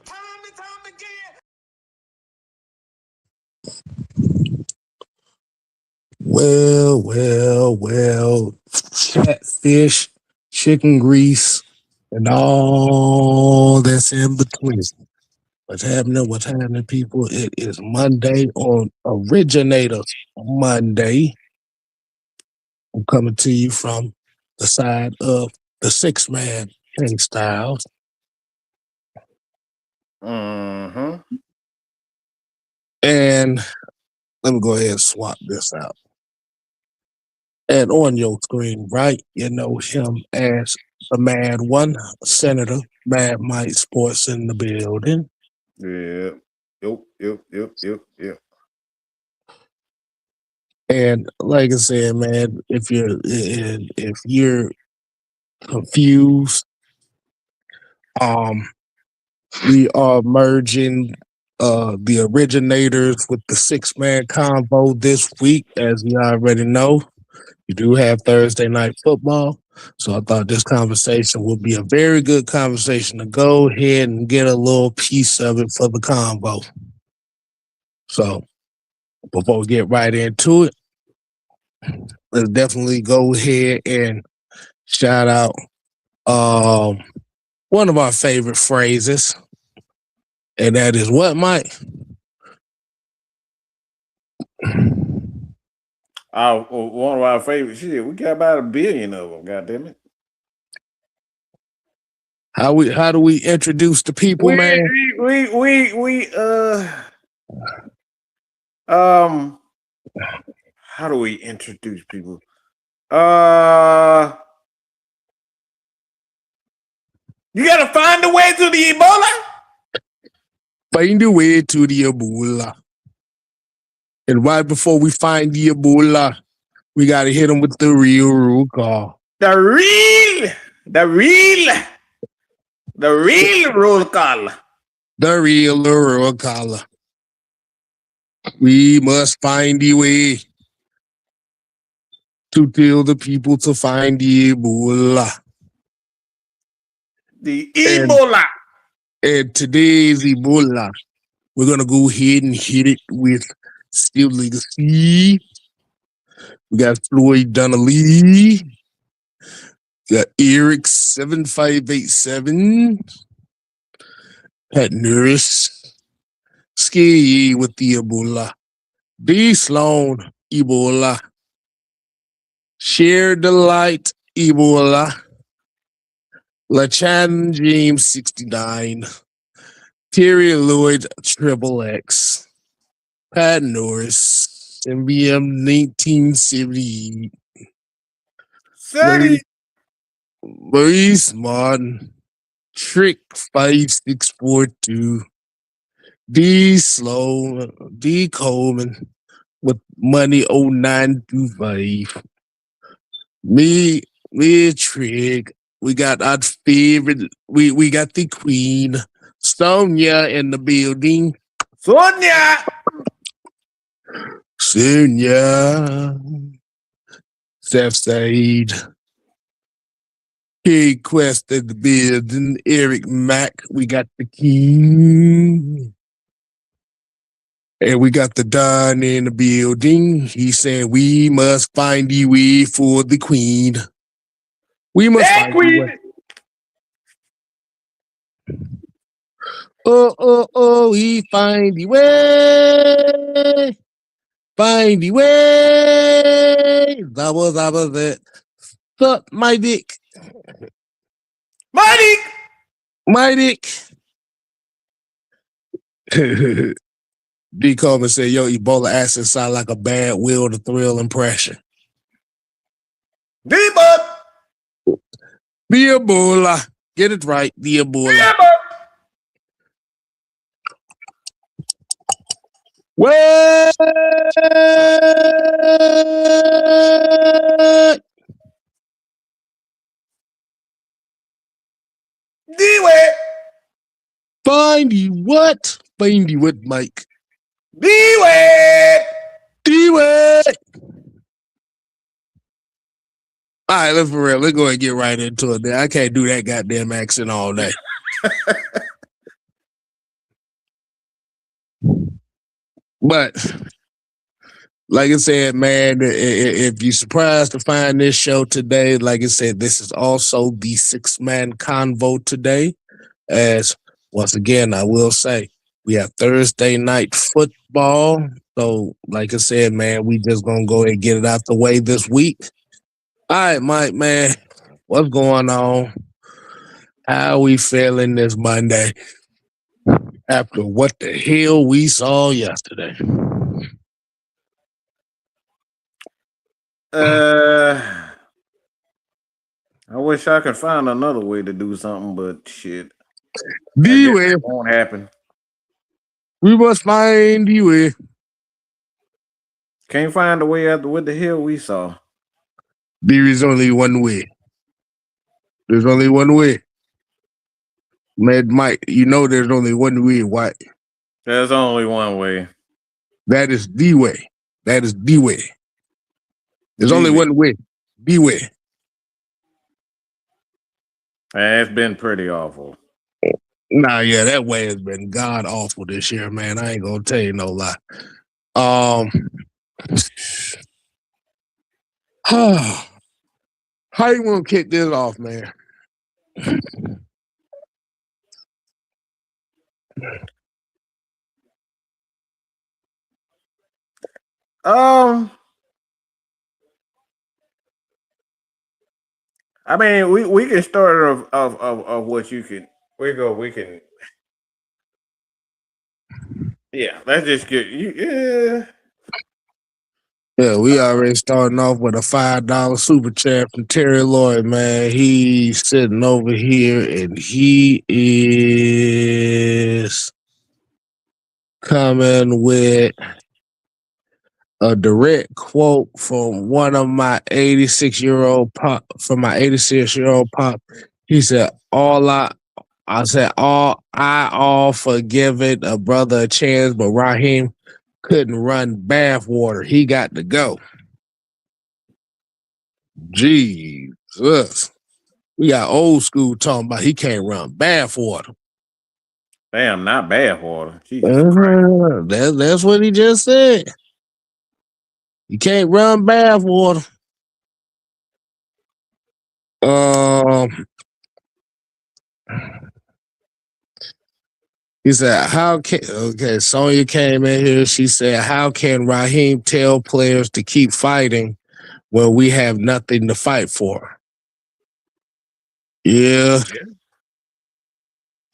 time and time again. Well, catfish, chicken grease, and all that's in between. What's happening, people? It is Monday on Originators Monday. I'm coming to you from the side of the six-man King Styles. Mm-hmm. And let me go ahead and swap this out. And on your screen, right, you know him as the Mad One, Senator Mad Mike Sports in the building. Yeah. Yep. And like I said, man, if you're confused, we are merging the originators with the six-man convo this week, as you already know. You do have Thursday night football. So I thought this conversation would be a very good conversation to go ahead and get a little piece of it for the convo. So before we get right into it, let's definitely go ahead and shout out one of our favorite phrases, and that is what, Mike? One of our favorite shit. We got about 1 billion of them. God damn it. How do we introduce the people, man? How do we introduce people? You gotta find the way to the Ebola. Find the way to the Ebola. And right before we find the Ebola, we got to hit them with the real roll call. The real roll call. The real roll call. We must find the way to tell the people to find the Ebola. The Ebola. And today's Ebola, we're going to go ahead and hit it with Still Legacy. We got Floyd Donnelly. We got Eric 7587. Pat Nurse. Ski with the Ebola. D Sloan Ebola. Share the light Ebola. LaChan James 69. Terry Lloyd Triple X. Pat Norris. MBM 1978. 30. Maurice Martin. Trick 5642. D Sloan. D Coleman with money 0925. Me Trig. We got our favorite. We got the Queen, Sonia, in the building. Sonia. Seth Said. K Quest in the building. Eric Mack. We got the King. And we got the Don in the building. He said we must find the way for the Queen. We must find Queen. the way. We find the way. Find the way. That was it. Suck my dick. My dick. D. Coleman said, yo, Ebola acid sound like a bad Will to Thrill impression. D-Bud. The Ebola. Get it right. The Ebola. What? D-Way. Find you what? Find you what, Mike? D-Way. D-Way. All right, let's for real. Let's go ahead and get right into it, man. I can't do that goddamn accent all day. But like I said, man, if you're surprised to find this show today, like I said, this is also the 6-man convo today. As once again, I will say we have Thursday night football. So, like I said, man, we just gonna go ahead and get it out the way this week. All right, Mike, man, what's going on? How we feeling this Monday after what the hell we saw yesterday? I wish I could find another way to do something, but shit, I The guess way it won't happen. we must find the way. Can't find a way after what the hell we saw. There is only one way. There's only one way. Man, Mike, you know there's only one way. Why? There's only one way. That is the way. That is the way. There's only one way. The way. And it's been pretty awful. Nah, yeah, that way has been god awful this year, man. I ain't gonna tell you no lie. How you want to kick this off, man? I mean, we can start of what you can. We can. Yeah, let's just get you. Yeah. Yeah, we already starting off with a $5 super chat from Terry Lloyd, man. He's sitting over here and he is coming with a direct quote from one of my 86-year-old pop, from my 86-year-old pop. He said, all for giving a brother a chance, but Raheem couldn't run bathwater. He got to go. Jesus. We got old school talking about he can't run bathwater. Damn, not bathwater. Jesus Christ. That's what he just said. You can't run bathwater. He said, Sonya came in here. She said, how can Raheem tell players to keep fighting when we have nothing to fight for? Yeah.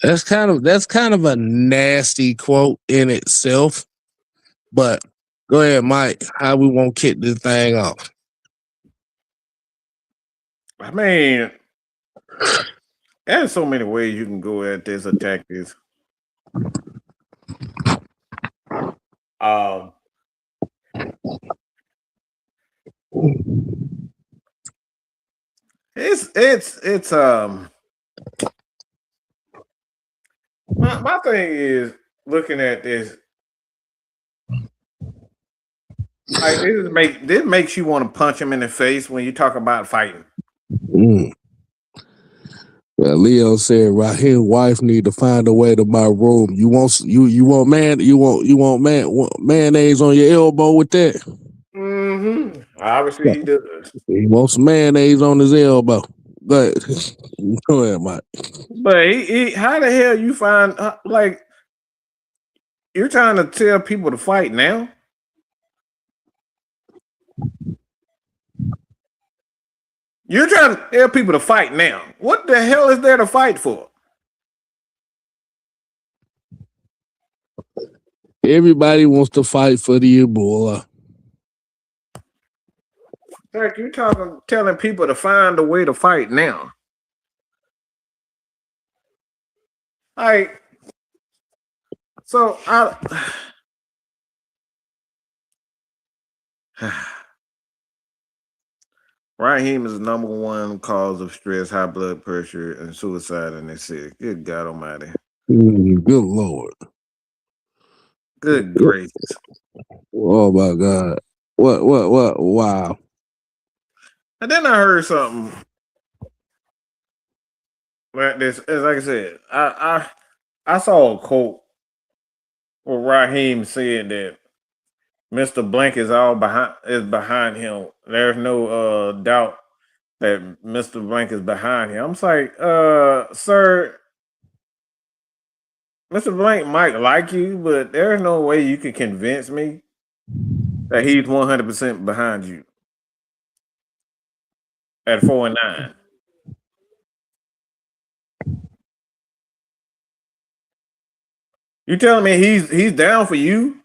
That's kind of a nasty quote in itself. But go ahead, Mike. How we won't kick this thing off? I mean, there's so many ways you can go at this, attack this. It's my thing is looking at this. Like this makes you want to punch him in the face when you talk about fighting. Mm. Well, Leo said Raheem's wife need to find a way to my room. You want mayonnaise on your elbow with that? Mm-hmm. Obviously he does. He wants some mayonnaise on his elbow. But go ahead, Mike. But he how the hell you find like you're trying to tell people to fight now? You're trying to tell people to fight now. What the hell is there to fight for? Everybody wants to fight for the Ebola. Like you're telling people to find a way to fight now. Like, so Raheem is the number one cause of stress, high blood pressure, and suicide in this city. Good God Almighty. Good Lord. Good gracious. Oh my God. What? Wow. And then I heard something like this. As like I said, I saw a quote where Raheem said that Mr. Blank is behind him. There's no doubt that Mr. Blank is behind him. I'm just like, sir, Mr. Blank might like you, but there's no way you can convince me that he's 100% behind you at 4-9. You telling me he's down for you?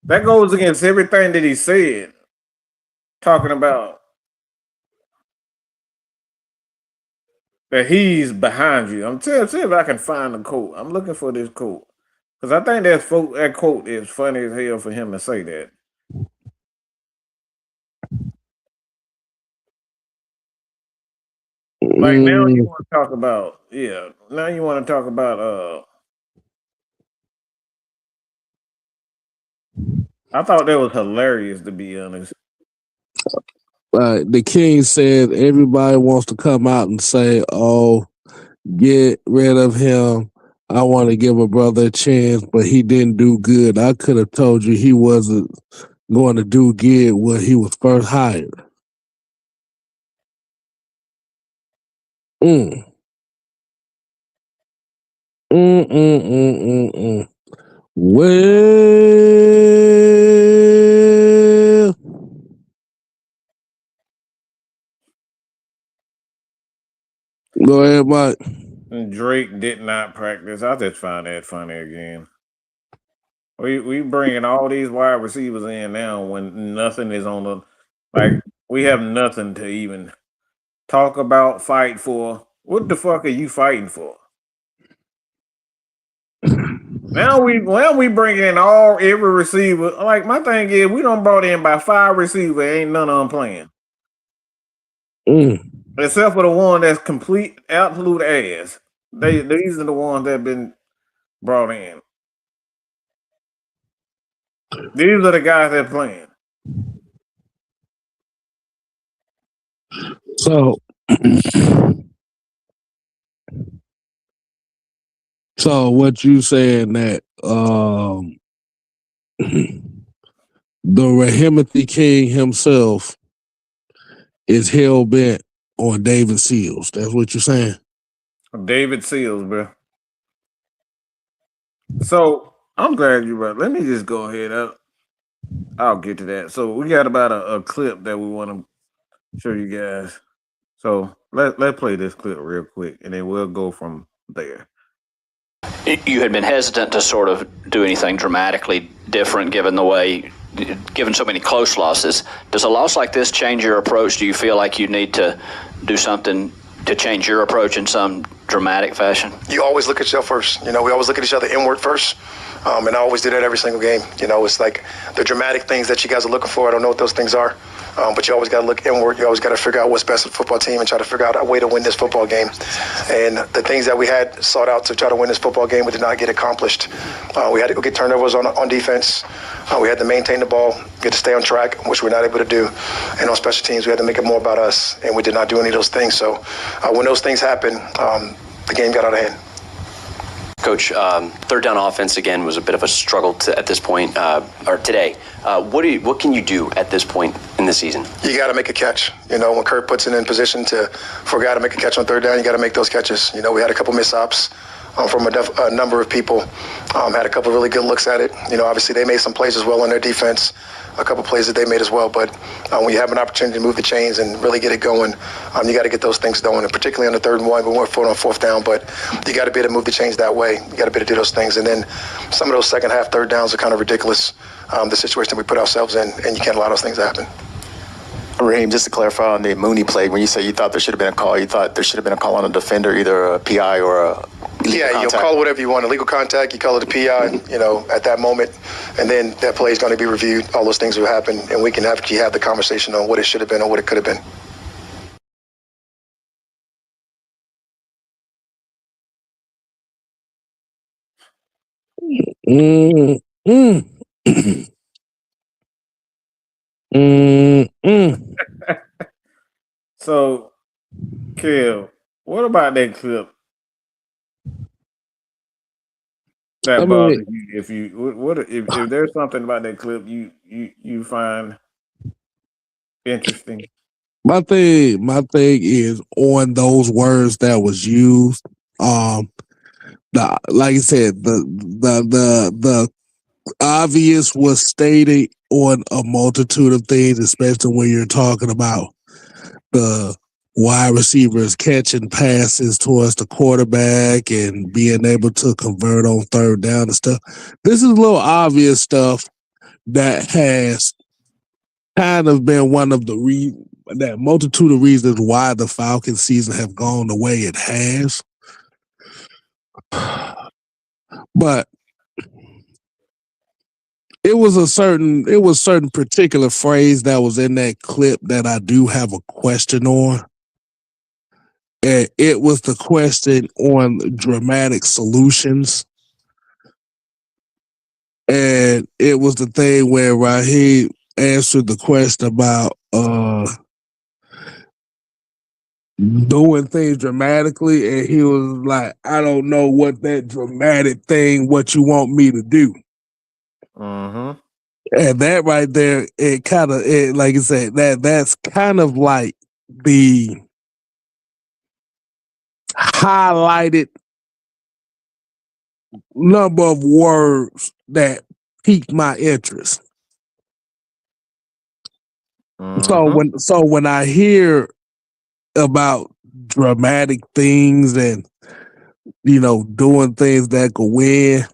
That goes against everything that he said. Talking about that he's behind you. I'm telling see if I can find the quote. I'm looking for this quote. Because I think that quote is funny as hell for him to say that. Like now you want to talk about now you want to talk about I thought that was hilarious, to be honest. The king said everybody wants to come out and say, "Oh, get rid of him. I want to give a brother a chance, but he didn't do good. I could have told you he wasn't going to do good when he was first hired." Mm. Well, go ahead, Mike. And Drake did not practice. I just find that funny again. We bringing all these wide receivers in now when nothing is on the like we have nothing to even talk about, fight for. What the fuck are you fighting for? Now we bring in every receiver. Like my thing is, we don't brought in by 5 receivers. Ain't none of them playing, except for the one that's complete absolute ass. These are the ones that have been brought in. These are the guys that playing. So what you saying that the Rahimothy King himself is hell bent on David Seals? That's what you're saying? David Seals, bro. So I'm glad you brought. Let me just go ahead. I'll get to that. So we got about a clip that we want to show you guys. So let's play this clip real quick, and then we'll go from there. You had been hesitant to sort of do anything dramatically different given so many close losses. Does a loss like this change your approach? Do you feel like you need to do something to change your approach in some dramatic fashion? You always look at yourself first. We always look at each other inward first. And I always do that every single game. It's like the dramatic things that you guys are looking for. I don't know what those things are. But you always got to look inward. You always got to figure out what's best for the football team and try to figure out a way to win this football game. And the things that we had sought out to try to win this football game, we did not get accomplished. We had to go get turnovers on defense. We had to maintain the ball, get to stay on track, which we're not able to do. And on special teams, we had to make it more about us, and we did not do any of those things. So when those things happen, the game got out of hand. Coach, third down offense again was a bit of a struggle at this point, or today. What can you do at this point in the season? You got to make a catch. When Kurt puts it in position for a guy to make a catch on third down, you got to make those catches. We had a couple miss-ops from a number of people. Had a couple really good looks at it. Obviously they made some plays as well on their defense. A couple plays that they made as well. But when you have an opportunity to move the chains and really get it going, you got to get those things going. And particularly on the 3rd and 1, we weren't on 4th down, but you got to be able to move the chains that way. You got to be able to do those things. And then some of those second half third downs are kind of ridiculous. The situation that we put ourselves in, and you can't allow those things to happen. Raheem, just to clarify on the Mooney play, when you say you thought there should have been a call, you thought there should have been a call on a defender, either a PI or a illegal contact? Call it whatever you want. Illegal contact, you call it a PI, at that moment. And then that play is going to be reviewed. All those things will happen, and we can have the conversation on what it should have been or what it could have been. So, Kel, what about that clip? that I bothers mean, you? If there's something about that clip you find interesting? my thing is on those words that was used. Um, like I said, the obvious was stated on a multitude of things, especially when you're talking about the wide receivers catching passes towards the quarterback and being able to convert on third down and stuff. This is a little obvious stuff that has kind of been one of that multitude of reasons why the Falcons season have gone the way it has. But it was certain particular phrase that was in that clip that I do have a question on. And it was the question on dramatic solutions. And it was the thing where Raheem answered the question about doing things dramatically, and he was like, I don't know what that dramatic thing, what you want me to do. Mm-hmm. And that right there, it kind of, like I said, that's kind of like the highlighted number of words that piqued my interest. Mm-hmm. So when I hear about dramatic things and doing things that could win,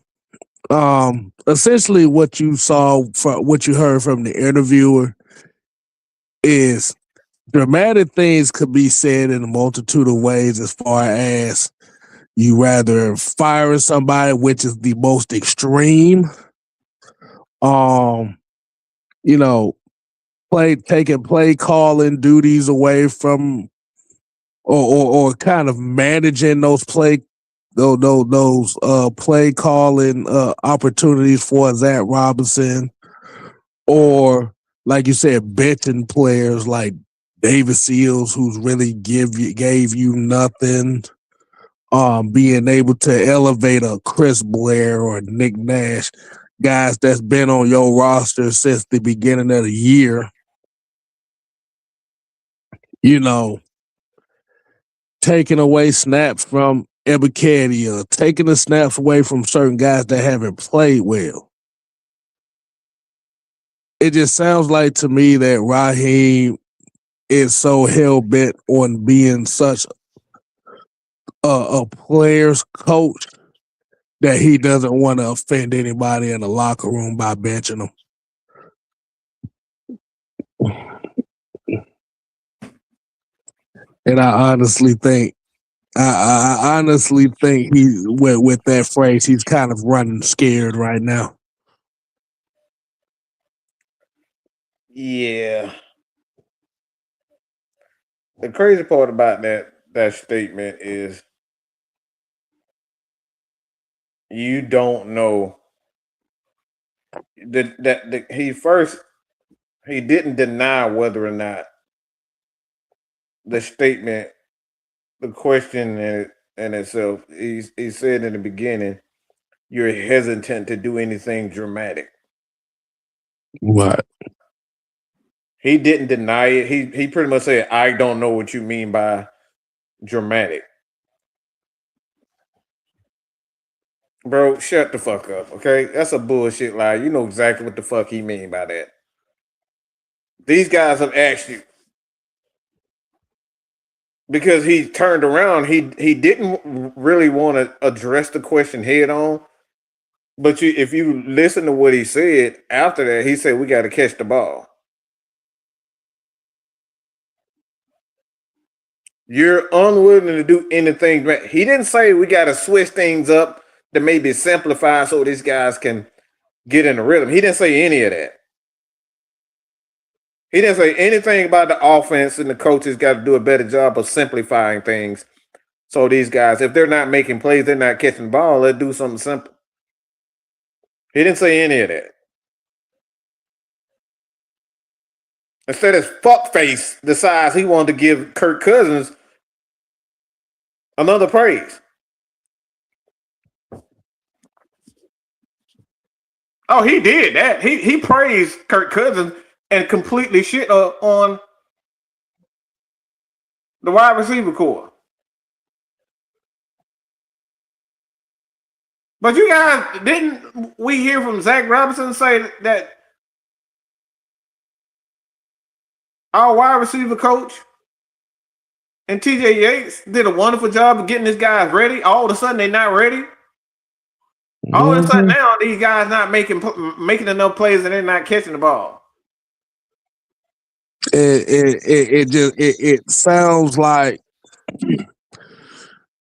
essentially what you heard from the interviewer is dramatic things could be said in a multitude of ways, as far as you rather firing somebody, which is the most extreme, you know, taking play calling duties away from, or kind of managing those play calling opportunities for Zach Robinson, or like you said, benching players like David Seals, who's really gave you nothing. Being able to elevate a Chris Blair or Nick Nash, guys that's been on your roster since the beginning of the year. Taking away snaps from Ebikedia, taking the snaps away from certain guys that haven't played well. It just sounds like to me that Raheem is so hell bent on being such a player's coach that he doesn't want to offend anybody in the locker room by benching them. And I honestly think he with that phrase, he's kind of running scared right now. Yeah. The crazy part about that statement is you don't know that he didn't deny whether or not the statement, the question in itself. He said in the beginning, you're hesitant to do anything dramatic. What? He didn't deny it. He pretty much said, I don't know what you mean by dramatic. Bro, shut the fuck up, okay? That's a bullshit lie. You know exactly what the fuck he mean by that. These guys have asked you. Because he turned around, he didn't really want to address the question head on. But if you listen to what he said after that, he said we got to catch the ball. You're unwilling to do anything. He didn't say we got to switch things up to maybe simplify so these guys can get in the rhythm. He didn't say any of that. He didn't say anything about the offense and the coaches got to do a better job of simplifying things. So these guys, if they're not making plays, they're not catching the ball, let's do something simple. He didn't say any of that. Instead, his fuckface decides he wanted to give Kirk Cousins another praise. Oh, he did that. He praised Kirk Cousins and completely shit on the wide receiver core. But you guys, didn't we hear from Zach Robinson say that our wide receiver coach and TJ Yates did a wonderful job of getting these guys ready? All of a sudden, they're not ready. All of a sudden now, these guys not making enough plays and they're not catching the ball. It sounds like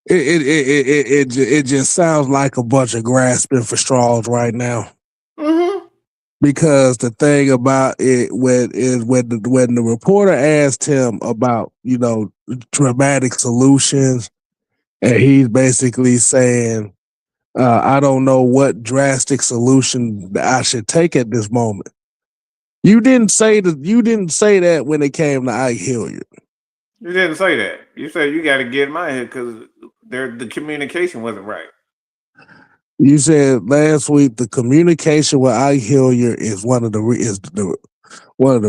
it just sounds like a bunch of grasping for straws right now. Mm-hmm. Because the thing about it when the reporter asked him about dramatic solutions, and he's basically saying, I don't know what drastic solution I should take at this moment. You didn't say that when it came to Ike Hilliard. You didn't say that. You said you got to get him out here because the communication wasn't right. You said last week the communication with Ike Hilliard is one of the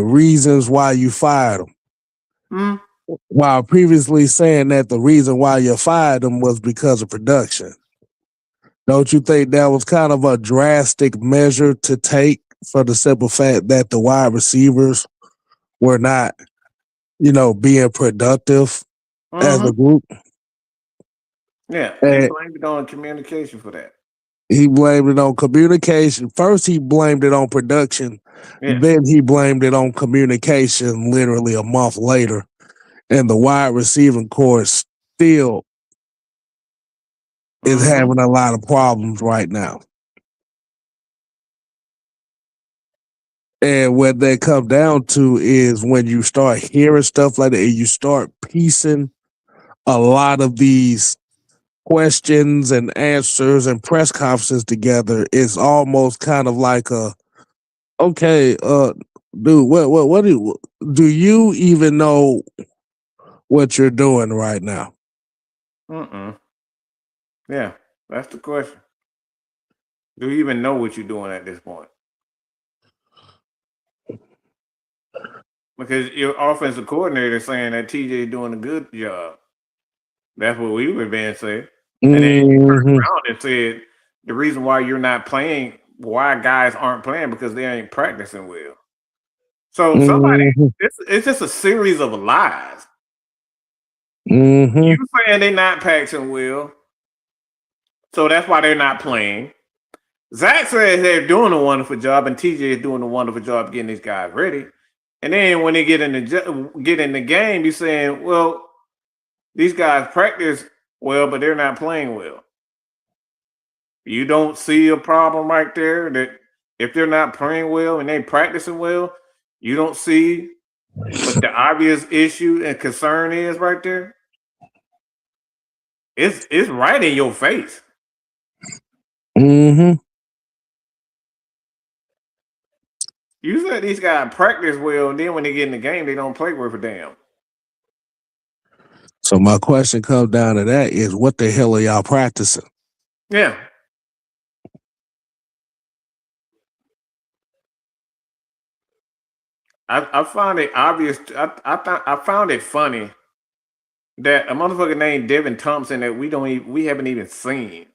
reasons why you fired him. Mm. While previously saying that the reason why you fired him was because of production. Don't you think that was kind of a drastic measure to take for the simple fact that the wide receivers were not, being productive as a group? Yeah, he blamed it on communication for that. He blamed it on communication. First, he blamed it on production. Yeah. Then he blamed it on communication literally a month later. And the wide receiving core still is having a lot of problems right now. And what they come down to is when you start hearing stuff like that and you start piecing a lot of these questions and answers and press conferences together, it's almost kind of like okay, dude, what do you even know what you're doing right now? Yeah, that's the question. Do you even know what you're doing at this point? Because your offensive coordinator is saying that TJ is doing a good job. That's what we were being said. And then you turned around and said the reason why you're not playing, why guys aren't playing, because they ain't practicing well. So it's just a series of lies. You saying they're not practicing well, so that's why they're not playing. Zach says they're doing a wonderful job, and TJ is doing a wonderful job getting these guys ready. And then when they get in the game, you're saying, well, these guys practice well, but they're not playing well. You don't see a problem right there that if they're not playing well and they practicing well, you don't see what the obvious issue and concern is right there. It's right in your face. You said these guys practice well, and then when they get in the game, they don't play worth a damn. So my question comes down to that is, what the hell are y'all practicing? Yeah. I found it obvious. I found it funny that a motherfucker named Devin Thompson that we haven't even seen,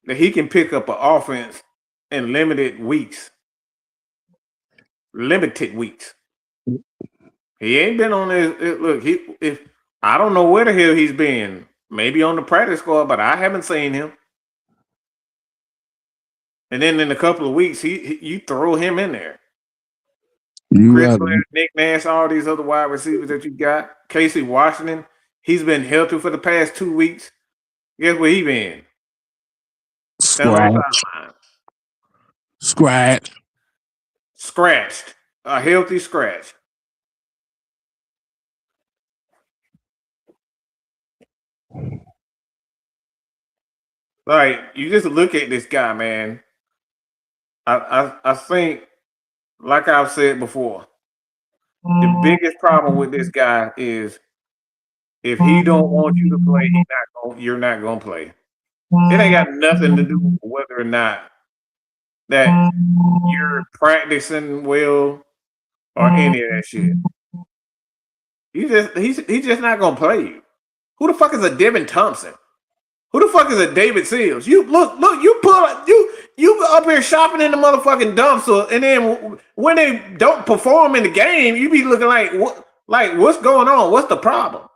that he can pick up an offense in limited weeks. He ain't been on this. Look, I don't know where the hell he's been. Maybe on the practice squad, but I haven't seen him. And then in a couple of weeks, you throw him in there. Chris Blair, Nick Nash, all these other wide receivers that you got. Casey Washington, he's been healthy for the past 2 weeks. Guess where he been? Scratched. A healthy scratch. Like, you just look at this guy, man. I think, like I've said before, the biggest problem with this guy is if he don't want you to play, you're not gonna play. It ain't got nothing to do with whether or not that you're practicing well or any of that shit. He's just not gonna play you. Who the fuck is a Devin Thompson? Who the fuck is a David Seals? You look, you up here shopping in the motherfucking dumpster, and then when they don't perform in the game, you be looking like what? Like what's going on? What's the problem?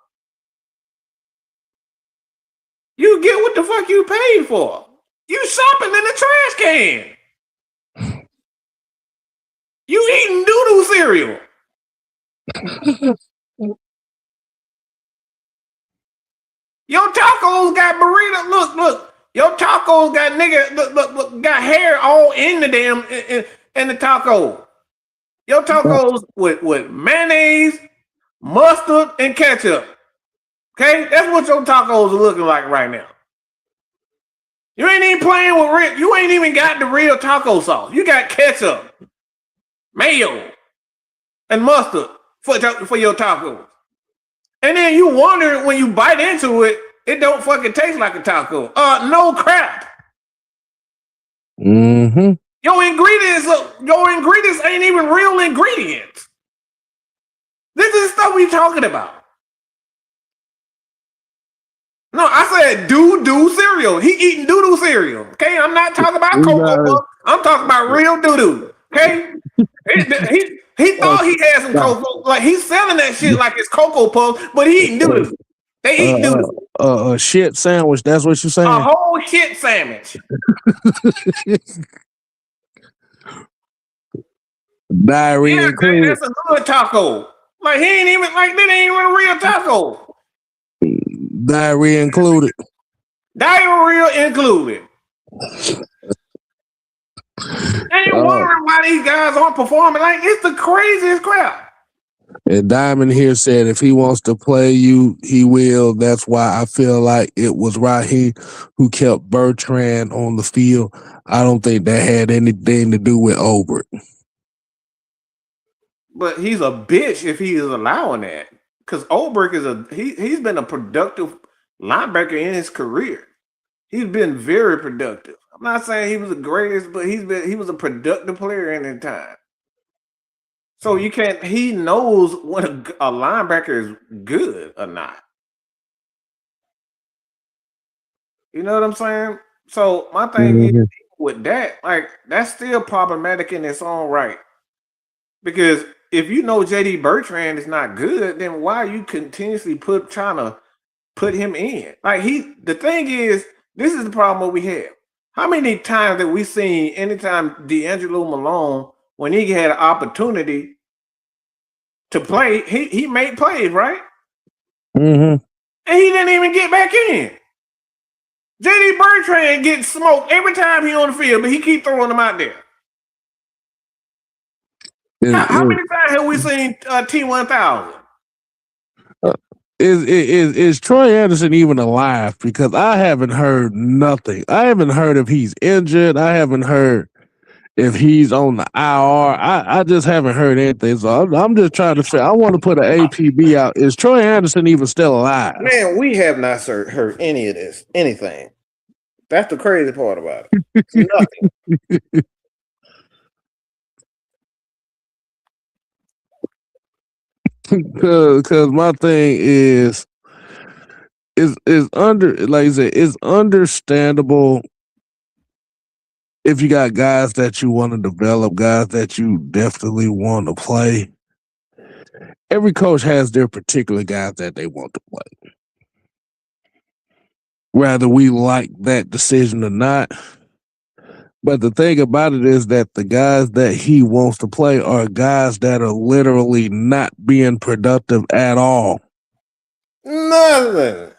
You get what the fuck you paid for. You shopping in the trash can. You eating doo-doo cereal. Your tacos got burrito. Look. Your tacos got look, got hair all in the damn in the taco. Your tacos with mayonnaise, mustard, and ketchup. Okay, that's what your tacos are looking like right now. You ain't even playing with real. You ain't even got the real taco sauce. You got ketchup, mayo, and mustard for your tacos. And then you wonder when you bite into it, it don't fucking taste like a taco. No crap. Mm-hmm. Your ingredients ain't even real ingredients. This is stuff we talking about. No, I said doo-doo cereal. He eating doo-doo cereal. Okay, I'm not talking about Cocoa Puffs. I'm talking about real doo-doo. Okay? He thought he had some Cocoa. Like, he's selling that shit like it's Cocoa Puffs, but he eating doo-doo. They eat doo-doo. A shit sandwich, that's what you're saying? A whole shit sandwich. Diarrhea included. That's a good taco. Like, he ain't even, like, that ain't even a real taco. Diarrhea included. Diarrhea included. And you're wondering why these guys aren't performing. Like, it's the craziest crap. And Diamond here said if he wants to play you, he will. That's why I feel like it was Raheem who kept Bertrand on the field. I don't think that had anything to do with Ulbrich. But he's a bitch if he is allowing that. Because Ulbrich he's been a productive linebacker in his career. He's been very productive. I'm not saying he was the greatest, but he was a productive player in his time. So he knows when a linebacker is good or not. You know what I'm saying? So my thing is with that, like, that's still problematic in its own right. Because if you know JD Bertrand is not good, then why are you continuously trying to put him in? Like, the thing is, this is the problem we have. How many times have we seen anytime D'Angelo Malone, when he had an opportunity to play, he made plays, right? Mm-hmm. And he didn't even get back in. JD Bertrand gets smoked every time he on the field, but he keep throwing them out there. How many times have we seen T1000? Is Troy Anderson even alive? Because I haven't heard nothing. I haven't heard if he's injured. I haven't heard if he's on the IR. I just haven't heard anything. So I'm just trying to figure. I want to put an APB out. Is Troy Anderson even still alive? Man, we have not heard any of this. Anything. That's the crazy part about it. Nothing. Because my thing is like I said, it's understandable if you got guys that you want to develop, guys that you definitely want to play. Every coach has their particular guys that they want to play. Whether we like that decision or not. But the thing about it is that the guys that he wants to play are guys that are literally not being productive at all. Nothing.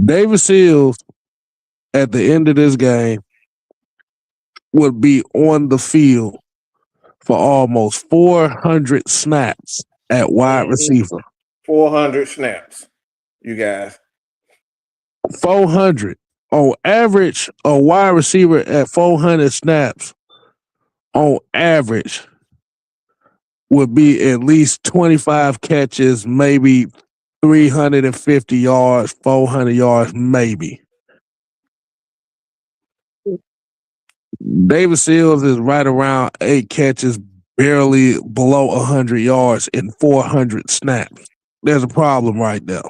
David Seals, at the end of this game, would be on the field for almost 400 snaps at wide receiver. 400 snaps, you guys. 400. On average, a wide receiver at 400 snaps, on average, would be at least 25 catches, maybe 350 yards, 400 yards, maybe. David Seals is right around 8 catches, barely below 100 yards in 400 snaps. There's a problem right there.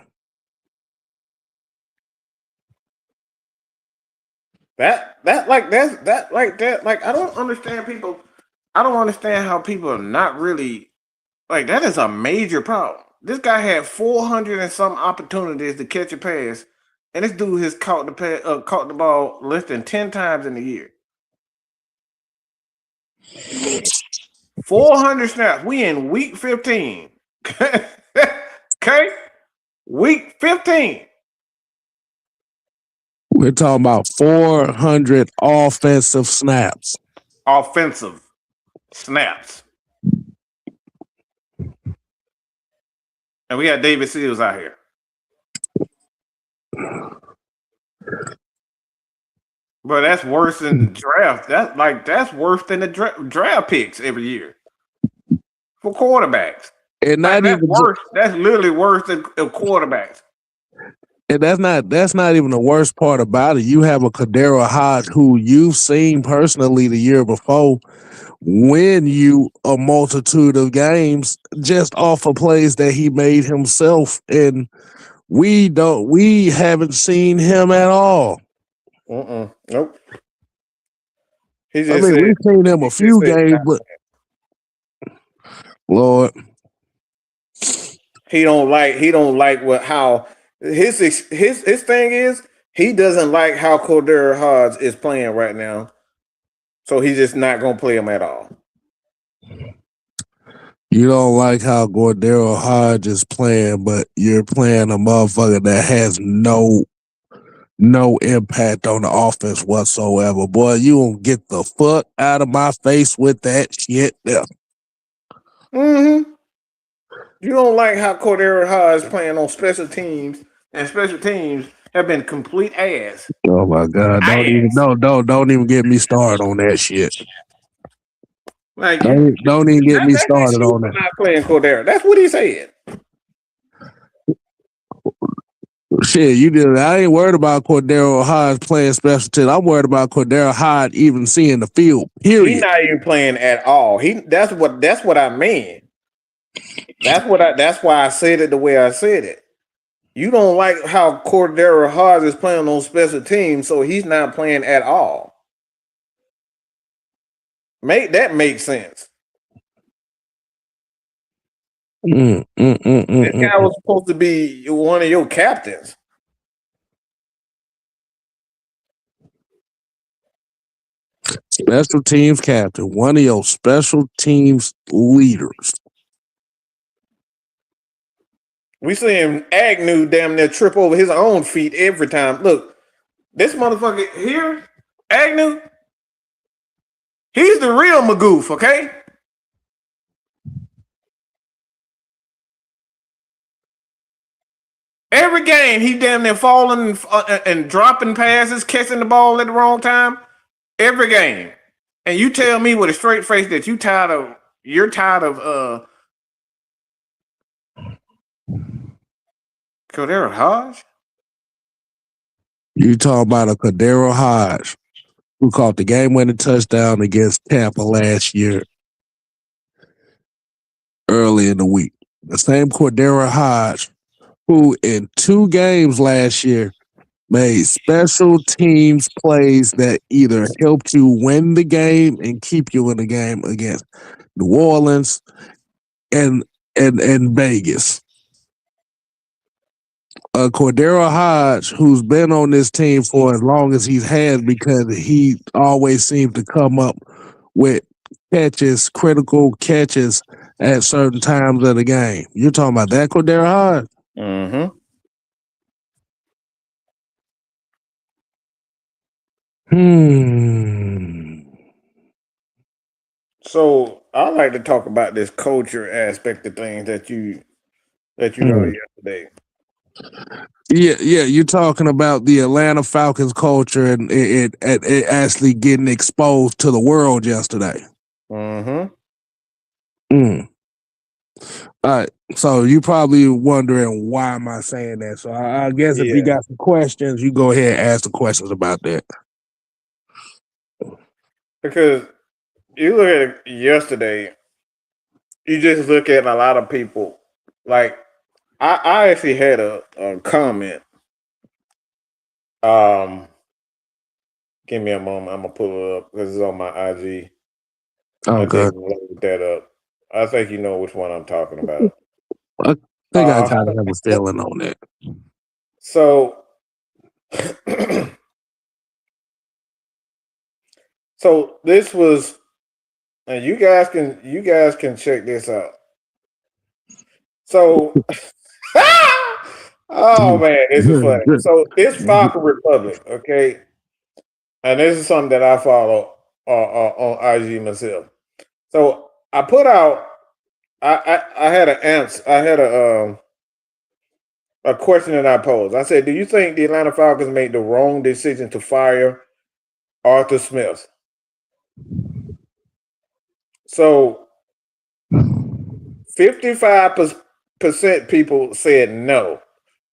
Like I don't understand people. I don't understand how people are not really like that is a major problem. This guy had 400 and some opportunities to catch a pass, and this dude has caught the ball less than 10 times in a year. 400 snaps. We in week 15. Okay? Week 15. We're talking about 400 offensive snaps. Offensive snaps. And we got David Seals out here. But that's worse than the draft. That's worse than the draft picks every year for quarterbacks. And not even worse. That's literally worse than quarterbacks. And that's not even the worst part about it. You have a Cordero Hodge who you've seen personally the year before win you a multitude of games just off of plays that he made himself, and we haven't seen him at all. Nope. We've seen him a few games, but Lord, he don't like how his thing is. He doesn't like how Cordero Hodge is playing right now, so he's just not gonna play him at all. You don't like how Cordero Hodge is playing, but you're playing a motherfucker that has no impact on the offense whatsoever. Boy, you don't get the fuck out of my face with that shit there. Mm-hmm. You don't like how Cordero Hodge is playing on special teams, and special teams have been complete ass. Oh my God! Don't even get me started on that shit. Like don't even get me started on that. Not playing Cordero. That's what he said. Shit, you did. I ain't worried about Cordero Hodge playing special teams. I'm worried about Cordero Hodge even seeing the field. Period. He's not even playing at all. That's what I mean. That's why I said it the way I said it. You don't like how Cordero Hodge is playing on special teams, so he's not playing at all. That makes sense. This guy was supposed to be one of your captains. Special teams captain, one of your special teams leaders. We see him Agnew damn near trip over his own feet every time. Look, this motherfucker here, Agnew, he's the real Magoof, okay? Every game, he damn near falling and dropping passes, catching the ball at the wrong time. Every game. And you tell me with a straight face that you're tired of Cordero Hodge? You talking about a Cordero Hodge who caught the game-winning touchdown against Tampa last year early in the week. The same Cordero Hodge who in 2 games last year made special teams plays that either helped you win the game and keep you in the game against New Orleans and Vegas. Cordero Hodge, who's been on this team for as long as he's had, because he always seems to come up with catches, critical catches at certain times of the game. You're talking about that Cordero Hodge? Mm-hmm. So I like to talk about this culture aspect of things that you know yesterday. Yeah, you're talking about the Atlanta Falcons culture and it actually getting exposed to the world yesterday. Mm-hmm. All right, so you probably wondering why am I saying that? So I guess if you got some questions, you go ahead and ask the questions about that. Because you look at it yesterday, you just look at a lot of people. Like I actually had a comment. Give me a moment. I'm gonna pull it up because it's on my IG. I Okay. just looked that up. I think you know which one I'm talking about. I think I kind of have a feeling on that. So, so this was, and you guys can check this out. So, oh man, this is funny. So it's Falcon Republic, okay, and this is something that I follow on IG myself. So I put out, I had an answer, I had a question that I posed. I said, "Do you think the Atlanta Falcons made the wrong decision to fire Arthur Smith?" So 55% people said no.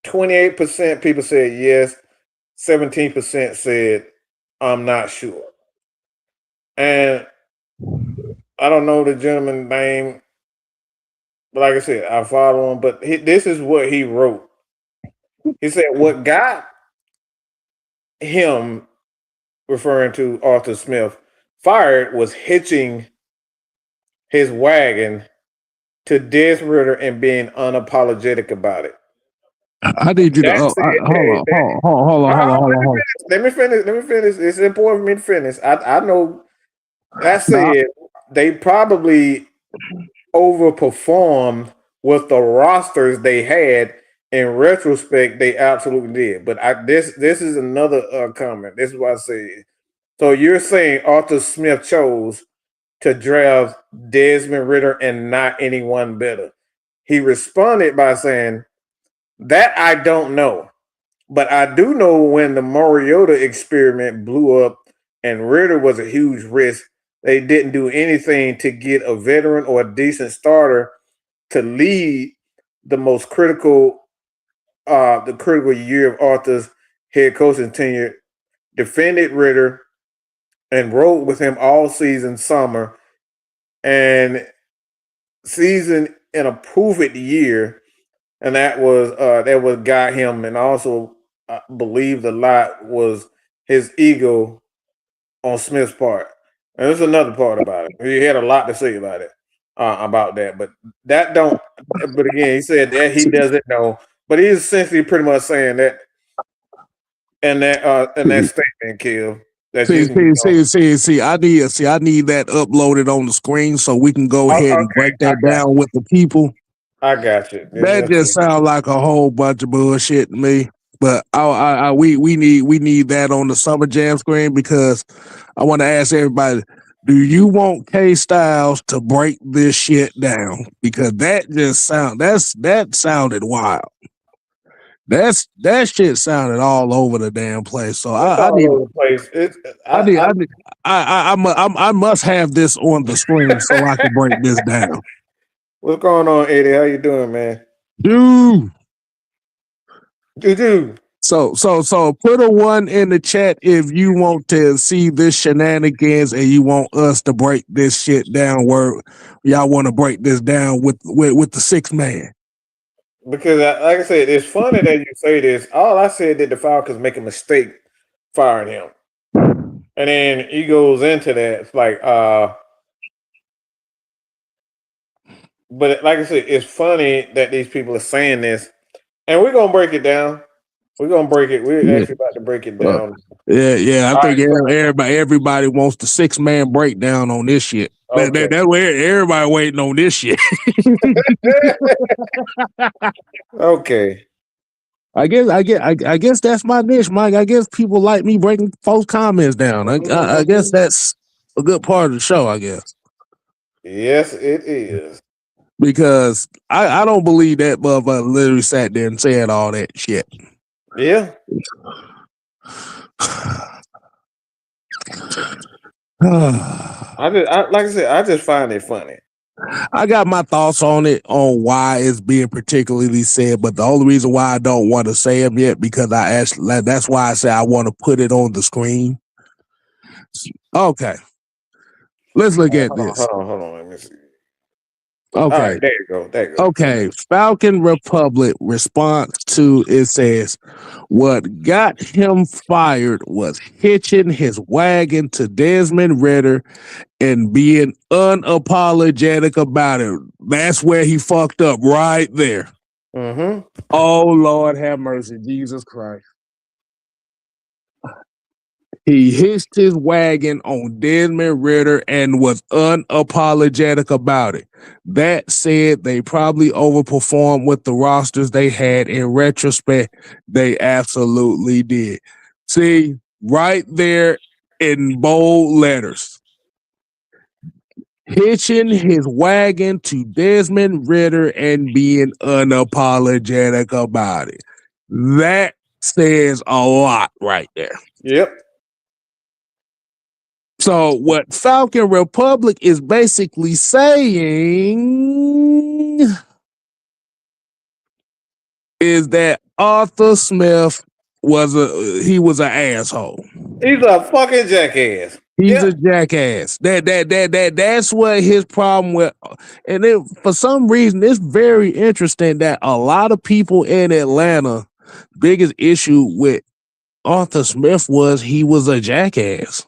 28% people said yes. 17% said I'm not sure. And I don't know the gentleman's name, but like I said, I follow him. But this is what he wrote. He said, "What got him," referring to Arthur Smith, "fired was hitching his wagon to Des Ridder and being unapologetic about it." I need you to hold on. Let me finish. It's important for me to finish. I know that said they probably overperformed with the rosters they had. In retrospect, they absolutely did. But this is another comment. This is what I said. So you're saying Arthur Smith chose to draft Desmond Ridder and not anyone better? He responded by saying, "That I don't know. But I do know when the Mariota experiment blew up and Ridder was a huge risk, they didn't do anything to get a veteran or a decent starter to lead the most critical year of Arthur's head coaching tenure, defended Ridder and rode with him all season, summer, and season in a prove-it year, and that was what got him, and also believed a lot was his ego on Smith's part." And there's another part about it. He had a lot to say about it, about that, but that don't. But again, he said that he doesn't know, but he's essentially pretty much saying that, and that statement, Kill. See, I need that uploaded on the screen so we can go ahead and break that down with the people. I got you. That just sounds like a whole bunch of bullshit to me. But we need that on the Summer Jam screen because I want to ask everybody: do you want K Styles to break this shit down? Because that sounded wild. That shit sounded all over the damn place. So I must have this on the screen so I can break this down. What's going on, Eddie? How you doing, man? Dude. So put a 1 in the chat if you want to see this shenanigans and you want us to break this shit down where y'all want to break this down with the 6 man. Because, like I said, it's funny that you say this. All I said that the Falcons make a mistake firing him. And then he goes into that. It's like, but like I said, it's funny that these people are saying this. And we're going to break it down. We're going to break it. We're actually about to break it down. Yeah. I think everybody wants the 6 man breakdown on this shit. Okay. That's where everybody waiting on this shit. Okay. I guess that's my niche, Mike. I guess people like me breaking folks' comments down. I guess that's a good part of the show, I guess. Yes, it is. Because I don't believe that motherfucker literally sat there and said all that shit. Yeah. Like I said, I just find it funny. I got my thoughts on it, on why it's being particularly said, but the only reason why I don't want to say them yet because that's why I say I want to put it on the screen. Okay. Let's look at Hold on, this. hold on. Let me see. Okay. All right, there you go. There you go. Okay. Falcon Republic response to it says, what got him fired was hitching his wagon to Desmond Ritter and being unapologetic about it. That's where he fucked up right there. Mm-hmm. Oh, Lord have mercy, Jesus Christ. He hitched his wagon on Desmond Ritter and was unapologetic about it. That said, they probably overperformed with the rosters they had. In retrospect, they absolutely did. See, right there in bold letters. Hitching his wagon to Desmond Ritter and being unapologetic about it. That says a lot right there. Yep. So what Falcon Republic is basically saying is that Arthur Smith was an asshole. He's a fucking jackass. He's a jackass. That's what his problem with. And then for some reason, it's very interesting that a lot of people in Atlanta, biggest issue with Arthur Smith was he was a jackass.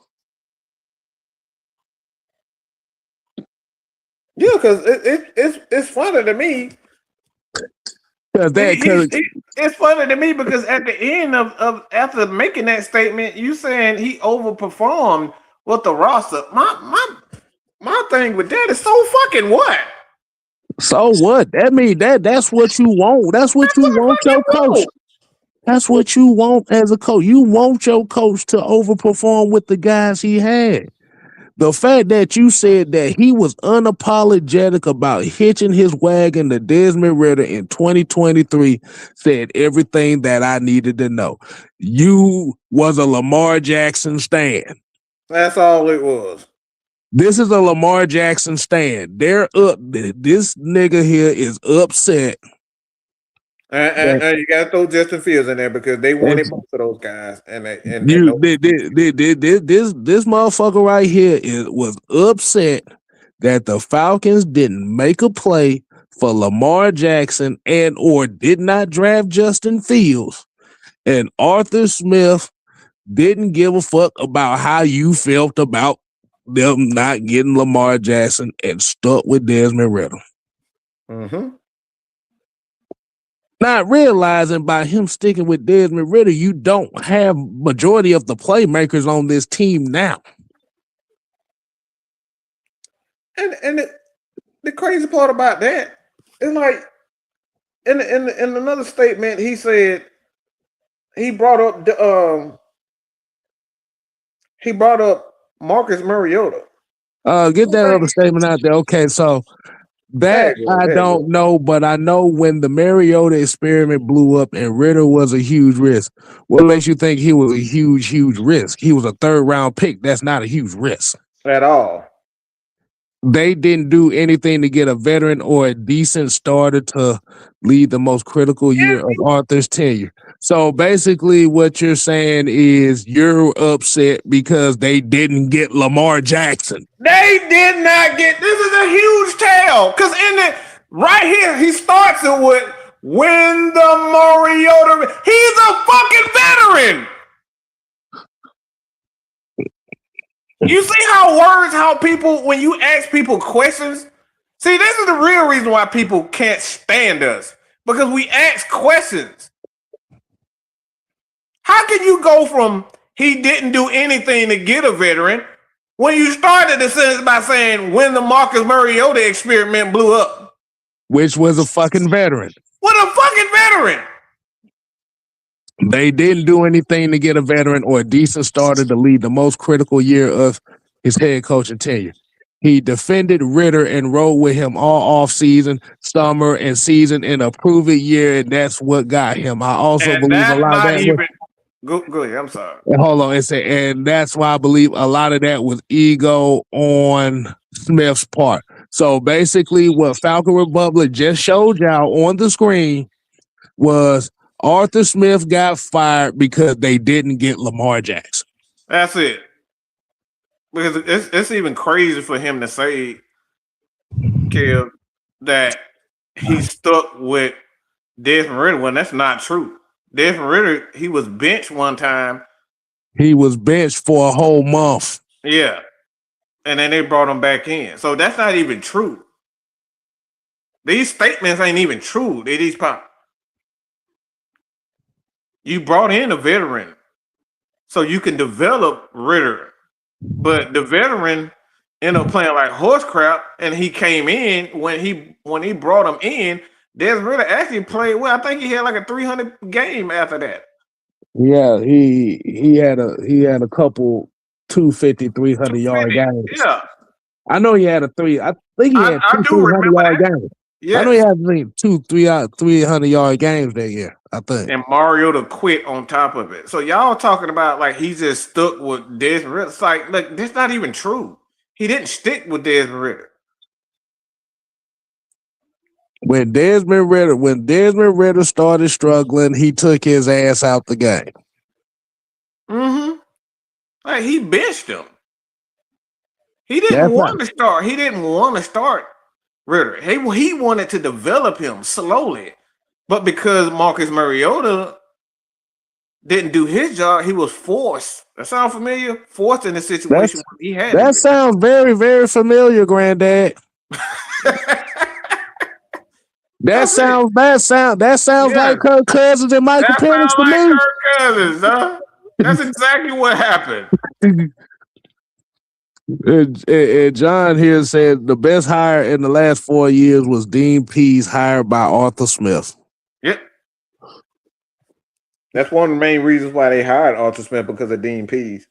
Yeah, because it's funny to me. It's funny to me because at the end of after making that statement, you saying he overperformed with the roster. My thing with that is so fucking what? So what? That mean that's what you want. That's what you want your coach. That's what you want as a coach. You want your coach to overperform with the guys he had. The fact that you said that he was unapologetic about hitching his wagon to Desmond Ritter in 2023 said everything that I needed to know. You was a Lamar Jackson stan. That's all it was. This is a Lamar Jackson stand. They're up. This nigga here is upset. And you got to throw Justin Fields in there because they wanted both of those guys. This motherfucker right here was upset that the Falcons didn't make a play for Lamar Jackson and or did not draft Justin Fields, and Arthur Smith didn't give a fuck about how you felt about them not getting Lamar Jackson and stuck with Desmond Ritter. Mm-hmm. Not realizing by him sticking with Desmond Ritter, you don't have majority of the playmakers on this team now. And the crazy part about that is like in another statement he said he brought up Marcus Mariota. Get that other statement out there. Okay, so that I don't know, but I know when the Mariota experiment blew up and Ritter was a huge risk. What makes you think he was a huge risk? He was a 3rd round pick. That's not a huge risk at all. They didn't do anything to get a veteran or a decent starter to lead the most critical year of Arthur's tenure. So basically what you're saying is you're upset because they didn't get Lamar Jackson. They did not get, this is a huge tale. Because in it, right here, he starts it with, when the Mariota, he's a fucking veteran. You see how people, when you ask people questions, see, this is the real reason why people can't stand us. Because we ask questions. How can you go from he didn't do anything to get a veteran when you started the sentence by saying when the Marcus Mariota experiment blew up? Which was a fucking veteran. What a fucking veteran. They didn't do anything to get a veteran or a decent starter to lead the most critical year of his head coaching tenure. He defended Ritter and rode with him all offseason, summer, and season in a proven year, and that's what got him. I also believe a lot of that. Go ahead, I'm sorry. Hold on, and that's why I believe a lot of that was ego on Smith's part. So basically, what Falcon Republic just showed y'all on the screen was Arthur Smith got fired because they didn't get Lamar Jackson. That's it. because it's even crazy for him to say, Kev, that he stuck with Desmond Ritter when that's not true. Desmond Ritter, he was benched one time. He was benched for a whole month. Yeah. And then they brought him back in. So that's not even true. These statements ain't even true. You brought in a veteran so you can develop Ritter. But the veteran ended up playing like horse crap, and he came in when he brought him in. Desmond Ritter actually played well. I think he had like a 300 game after that. Yeah, he had a couple 250, 300 yard games. Yeah. I know he had I think he had I do 300 yard games. Yes. I know he had 300 yard games that year, I think. And Mariota quit on top of it. So y'all talking about like he just stuck with Desmond Ritter. It's like, look, that's not even true. He didn't stick with Desmond Ritter. When Desmond Ritter started struggling, he took his ass out the game. Mm-hmm. Like he benched him. He didn't want to start. He didn't want to start Ritter. He wanted to develop him slowly. But because Marcus Mariota didn't do his job, he was forced. That sound familiar? Forced in the situation he had. That sounds very, very familiar, Granddad. That sounds like Kirk Cousins and Michael Penix to me. Kirk Cousins, huh? That's exactly what happened. And John here said the best hire in the last 4 years was Dean Pease, hired by Arthur Smith. Yep. That's one of the main reasons why they hired Arthur Smith, because of Dean Pease.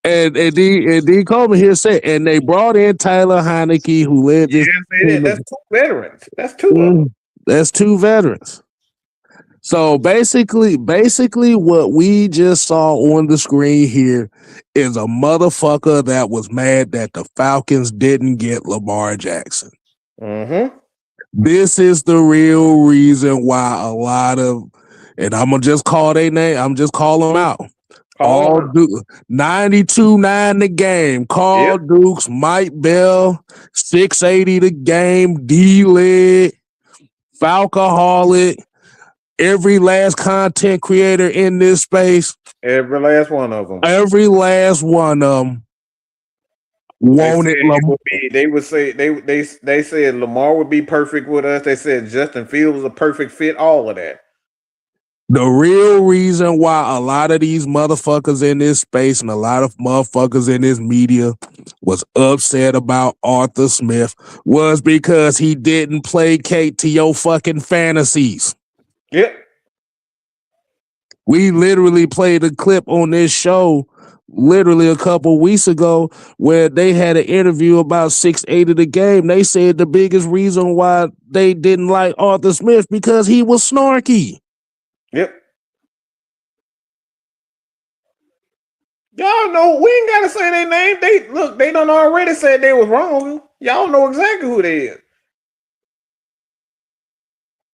And Dean Coleman here said, and they brought in Tyler Heineke, who led this. Yes, that's two veterans. That's two of them. That's two veterans. So basically, what we just saw on the screen here is a motherfucker that was mad that the Falcons didn't get Lamar Jackson. Mm-hmm. This is the real reason why a lot of, and I'm gonna just call their name. I'm just call them out. All 92-9 the game. Carl Dukes, Mike Bell, 680 the game. D-Leg, Falcoholic. Every last content creator in this space. Every last one of them. Wanted Lamar. They said Lamar would be perfect with us. They said Justin Fields was a perfect fit. All of that. The real reason why a lot of these motherfuckers in this space and a lot of motherfuckers in this media was upset about Arthur Smith was because he didn't placate to your fucking fantasies. Yep. We literally played a clip on this show literally a couple weeks ago where they had an interview about 680 the game. They said the biggest reason why they didn't like Arthur Smith because he was snarky. Yep. Y'all know we ain't gotta say their name. They done already said they was wrong. Y'all know exactly who they is.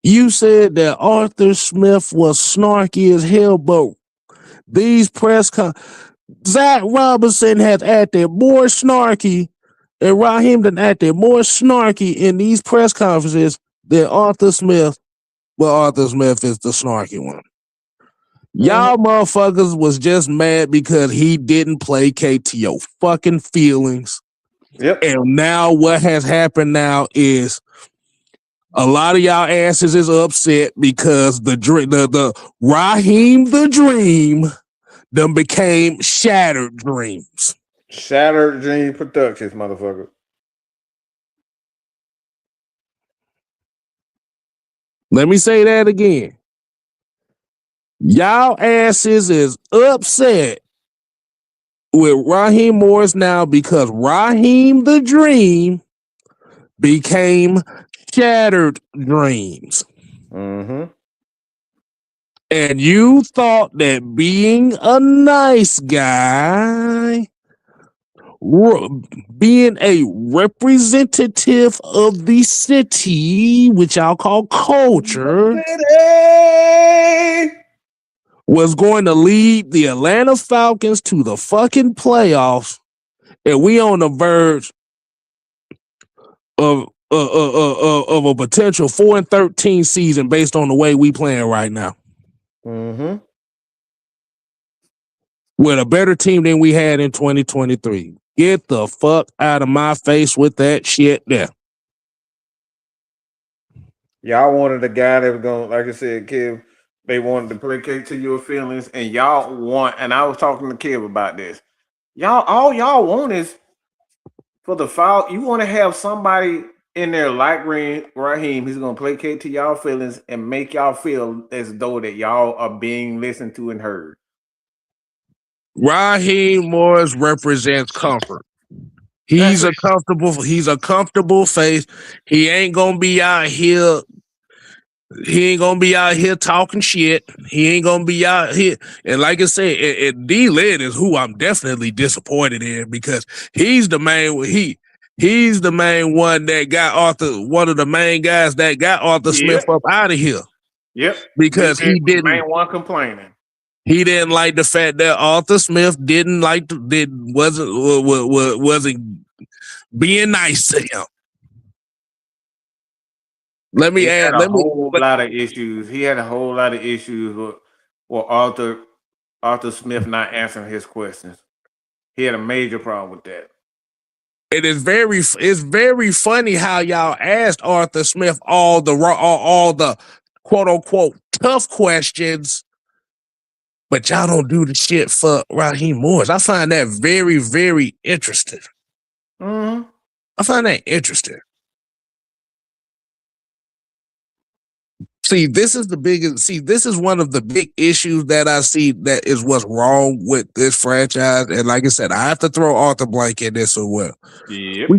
You said that Arthur Smith was snarky as hell, but these Zach Robinson has acted more snarky, and Raheem done acted more snarky in these press conferences than Arthur Smith. Well, Arthur Smith is the snarky one. Y'all motherfuckers was just mad because he didn't placate to your fucking feelings. Yep. And now what has happened now is a lot of y'all asses is upset because the Raheem the Dream done became Shattered Dreams. Shattered Dream Productions, motherfucker. Let me say that again. Y'all asses is upset with Raheem Morris now because Raheem the Dream became Shattered Dreams. Mm-hmm. And you thought that being a nice guy, being a representative of the city, which I'll call culture, was going to lead the Atlanta Falcons to the fucking playoffs, and we on the verge of a potential 4-13 season based on the way we playing right now. Mm-hmm. With a better team than we had in 2023. Get the fuck out of my face with that shit there. Y'all wanted a guy that was going, like I said, Kev, they wanted to placate to your feelings, and y'all want, and I was talking to Kev about this. All y'all want is for the foul. You want to have somebody in there like Raheem. He's going to placate to y'all feelings and make y'all feel as though that y'all are being listened to and heard. Raheem Morris represents comfort. He's a comfortable face. He ain't gonna be out here. He ain't gonna be out here talking shit. He ain't gonna be out here. And like I said, and D-Led is who I'm definitely disappointed in because he's the main he's the main one that got one of the main guys that got Arthur Smith up out of here. Yep. Because he didn't. The main one complaining. He didn't like the fact that Arthur Smith wasn't being nice to him. Let me add a whole lot of issues. He had a whole lot of issues with Arthur Smith not answering his questions. He had a major problem with that. It is very funny how y'all asked Arthur Smith all the quote unquote tough questions. But y'all don't do the shit for Raheem Morris. I find that very, very interesting. Mm-hmm. I find that interesting. See, this is one of the big issues that I see that is what's wrong with this franchise. And like I said, I have to throw Arthur Blank in this as well. Yep.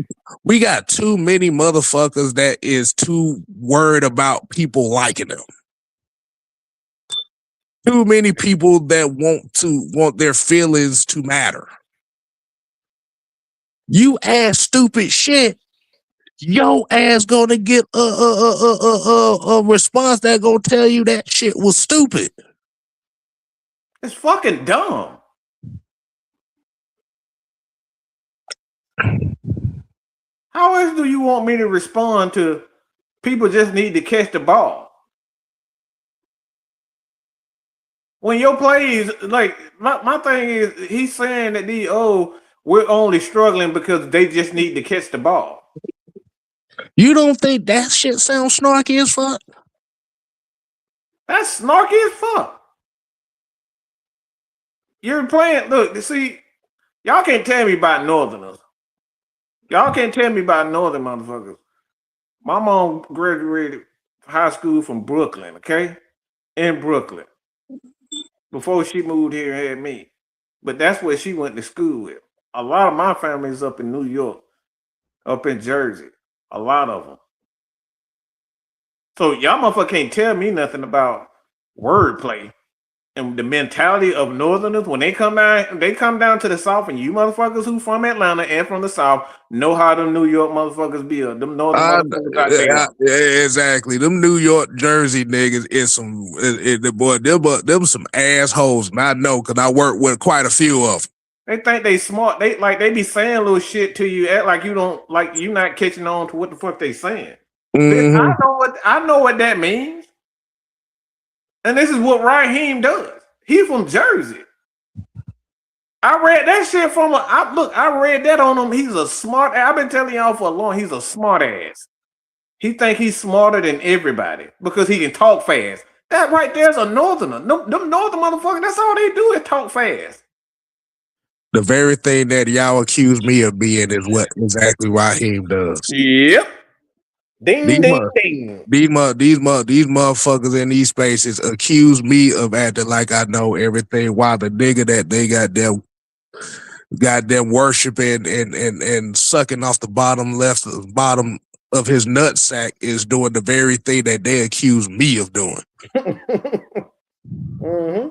We got too many motherfuckers that is too worried about people liking them. Too many people that want their feelings to matter. You ask stupid shit, your ass gonna get a response that gonna tell you that shit was stupid. It's fucking dumb. How else do you want me to respond to people just need to catch the ball? When your plays, like my thing is, he's saying that we're only struggling because they just need to catch the ball. You don't think that shit sounds snarky as fuck? That's snarky as fuck. You're playing. Look, see, y'all can't tell me about Northerners. Y'all can't tell me about Northern motherfuckers. My mom graduated high school from Brooklyn, okay? In Brooklyn. Before she moved here and had me. But that's where she went to school with. A lot of my family is up in New York, up in Jersey. A lot of them. So y'all motherfucker can't tell me nothing about wordplay and the mentality of Northerners. When they come down to the South, and you motherfuckers who from Atlanta and from the South know how them New York motherfuckers be. Them Northern motherfuckers. Yeah, exactly. Them New York, Jersey niggas is them some assholes. And I know because I work with quite a few of them. They think they smart. They be saying little shit to you, act like you don't like you not catching on to what the fuck they saying. Mm-hmm. Bitch, I know what that means. And this is what Raheem does. He's from Jersey. I read that shit from I read that on him. He's a smart ass. I've been telling y'all for a long, he's a smart ass. He think he's smarter than everybody because he can talk fast. That right there's a Northerner. Them Northern motherfuckers, that's all they do is talk fast. The very thing that y'all accuse me of being is what exactly Raheem does. Yep. Ding, these ding. These motherfuckers in these spaces accuse me of acting like I know everything while the nigga that they got them worshiping and sucking off the bottom of his nutsack is doing the very thing that they accuse me of doing. Mm-hmm.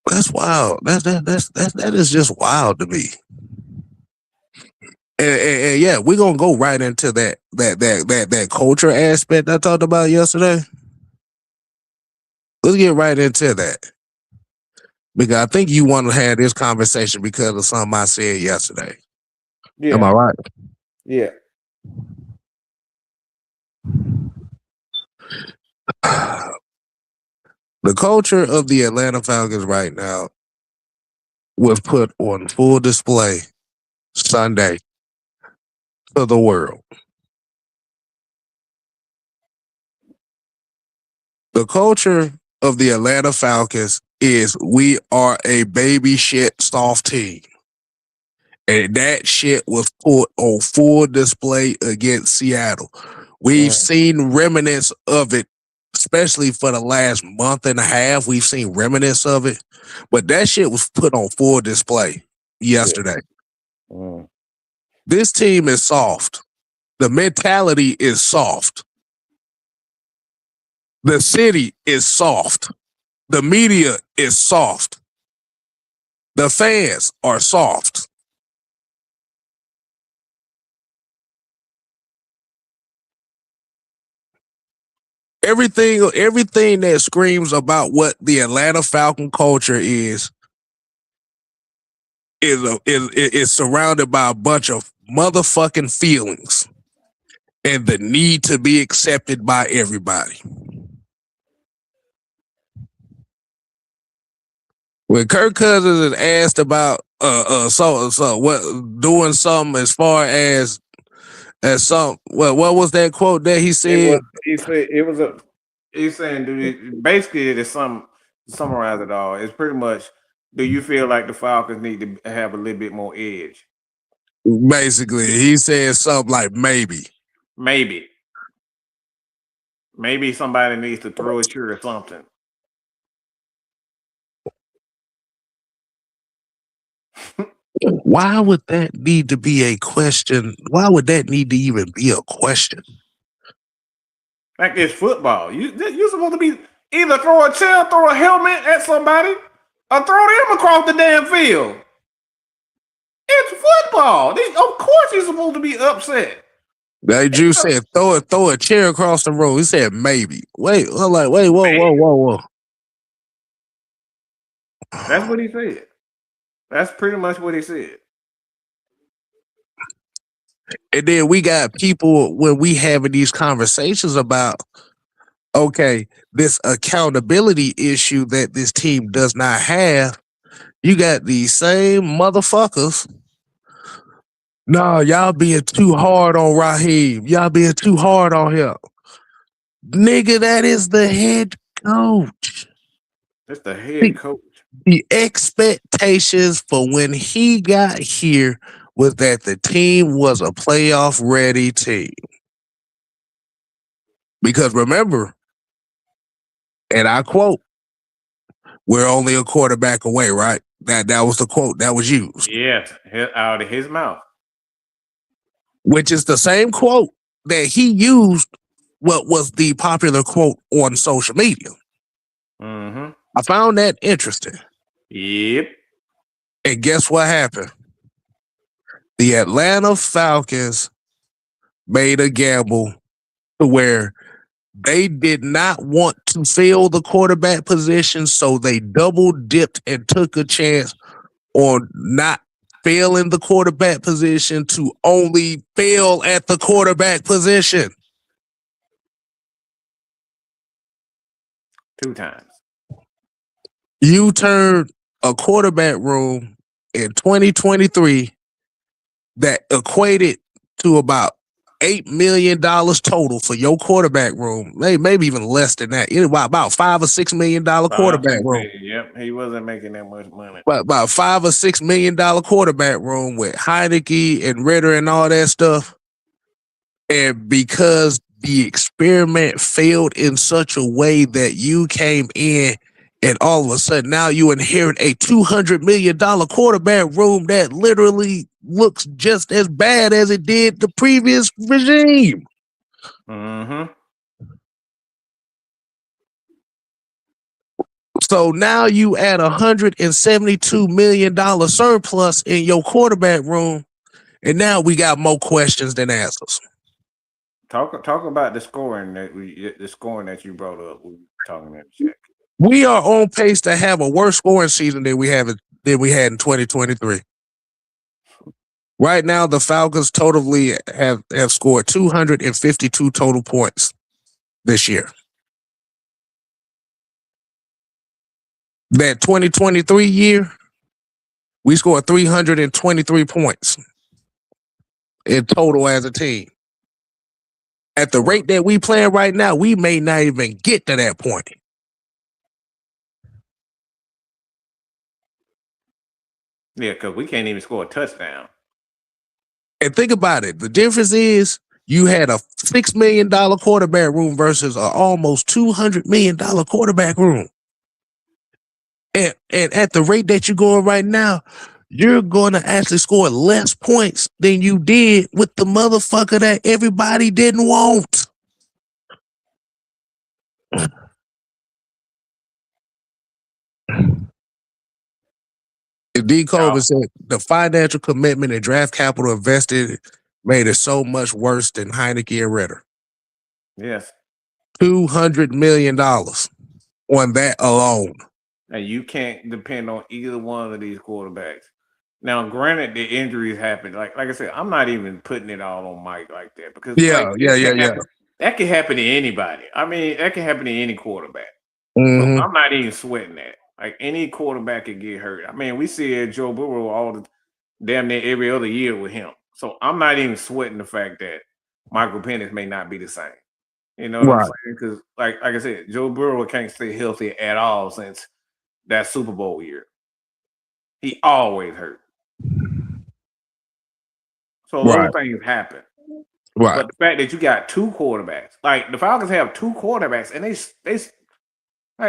That's wild. That is just wild to me. And yeah, we're gonna go right into that culture aspect I talked about yesterday. let's get right into that. Because I think you want to have this conversation because of something I said yesterday. Yeah. Am I right? Yeah. The culture of the Atlanta Falcons right now was put on full display Sunday to the world. The culture of the Atlanta Falcons is we are a baby shit soft team. And that shit was put on full display against Seattle. We've seen remnants of it, especially for the last month and a half. We've seen remnants of it. But that shit was put on full display yesterday. This team is soft. The mentality is soft. The city is soft. The media is soft. The fans are soft. Everything that screams about what the Atlanta Falcon culture is surrounded by a bunch of motherfucking feelings and the need to be accepted by everybody. When Kirk Cousins is asked about doing something as far as some what was that quote that he said? He's saying basically it is some to summarize it all. It's pretty much, do you feel like the Falcons need to have a little bit more edge? Basically, he said something like maybe somebody needs to throw at you or something. Why would that need to be a question? Why would that need to even be a question? Like it's football. You're supposed to be either throw a chair, throw a helmet at somebody, or throw them across the damn field. It's football. Of course you're supposed to be upset. That Drew said throw a chair across the room. He said maybe. Wait, whoa. That's what he said. That's pretty much what he said. And then we got people when we having these conversations about, okay, this accountability issue that this team does not have. You got these same motherfuckers. No, y'all being too hard on Raheem. Y'all being too hard on him. Nigga, that is the head coach. That's the head coach. The expectations for when he got here was that the team was a playoff ready team. Because remember, and I quote, we're only a quarterback away, right? That was the quote that was used. Yes, out of his mouth. Which is the same quote that he used, what was the popular quote on social media. Mm-hmm. I found that interesting. Yep. And guess what happened? The Atlanta Falcons made a gamble to where they did not want to fill the quarterback position, so they double dipped and took a chance on not failing the quarterback position to only fail at the quarterback position. 2 times. You turned a quarterback room in 2023 that equated to about $8 million total for your quarterback room. Maybe even less than that. It was about $5 or $6 million quarterback room. Yep, he wasn't making that much money. But about $5 or $6 million quarterback room with Heineke and Ritter and all that stuff. And because the experiment failed in such a way that you came in and all of a sudden now you inherit a $200 million quarterback room that literally looks just as bad as it did the previous regime. Mm-hmm. So now you add $172 million surplus in your quarterback room, and now we got more questions than answers. Talk about the scoring that you brought up. We were talking in the chat. We are on pace to have a worse scoring season than we had in 2023. Right now, the Falcons totally have scored 252 total points this year. That 2023 year, we scored 323 points in total as a team. At the rate that we playing right now, we may not even get to that point. Yeah, because we can't even score a touchdown. And think about it. The difference is you had a $6 million quarterback room versus an almost $200 million quarterback room. And at the rate that you're going right now, you're going to actually score less points than you did with the motherfucker that everybody didn't want. D. Colvin said the financial commitment and draft capital invested made it so much worse than Heineke and Ritter. Yes. $200 million on that alone. And you can't depend on either one of these quarterbacks. Now, granted, the injuries happen. Like I said, I'm not even putting it all on Mike like that because that can happen to anybody. I mean, that can happen to any quarterback. Mm-hmm. So I'm not even sweating that. Like any quarterback could get hurt. I mean, we see it Joe Burrow damn near every other year with him. So I'm not even sweating the fact that Michael Penix may not be the same. You know what I'm saying? Because like I said, Joe Burrow can't stay healthy at all since that Super Bowl year. He always hurt. So those things happen. Right. But the fact that you got two quarterbacks, like the Falcons have two quarterbacks, and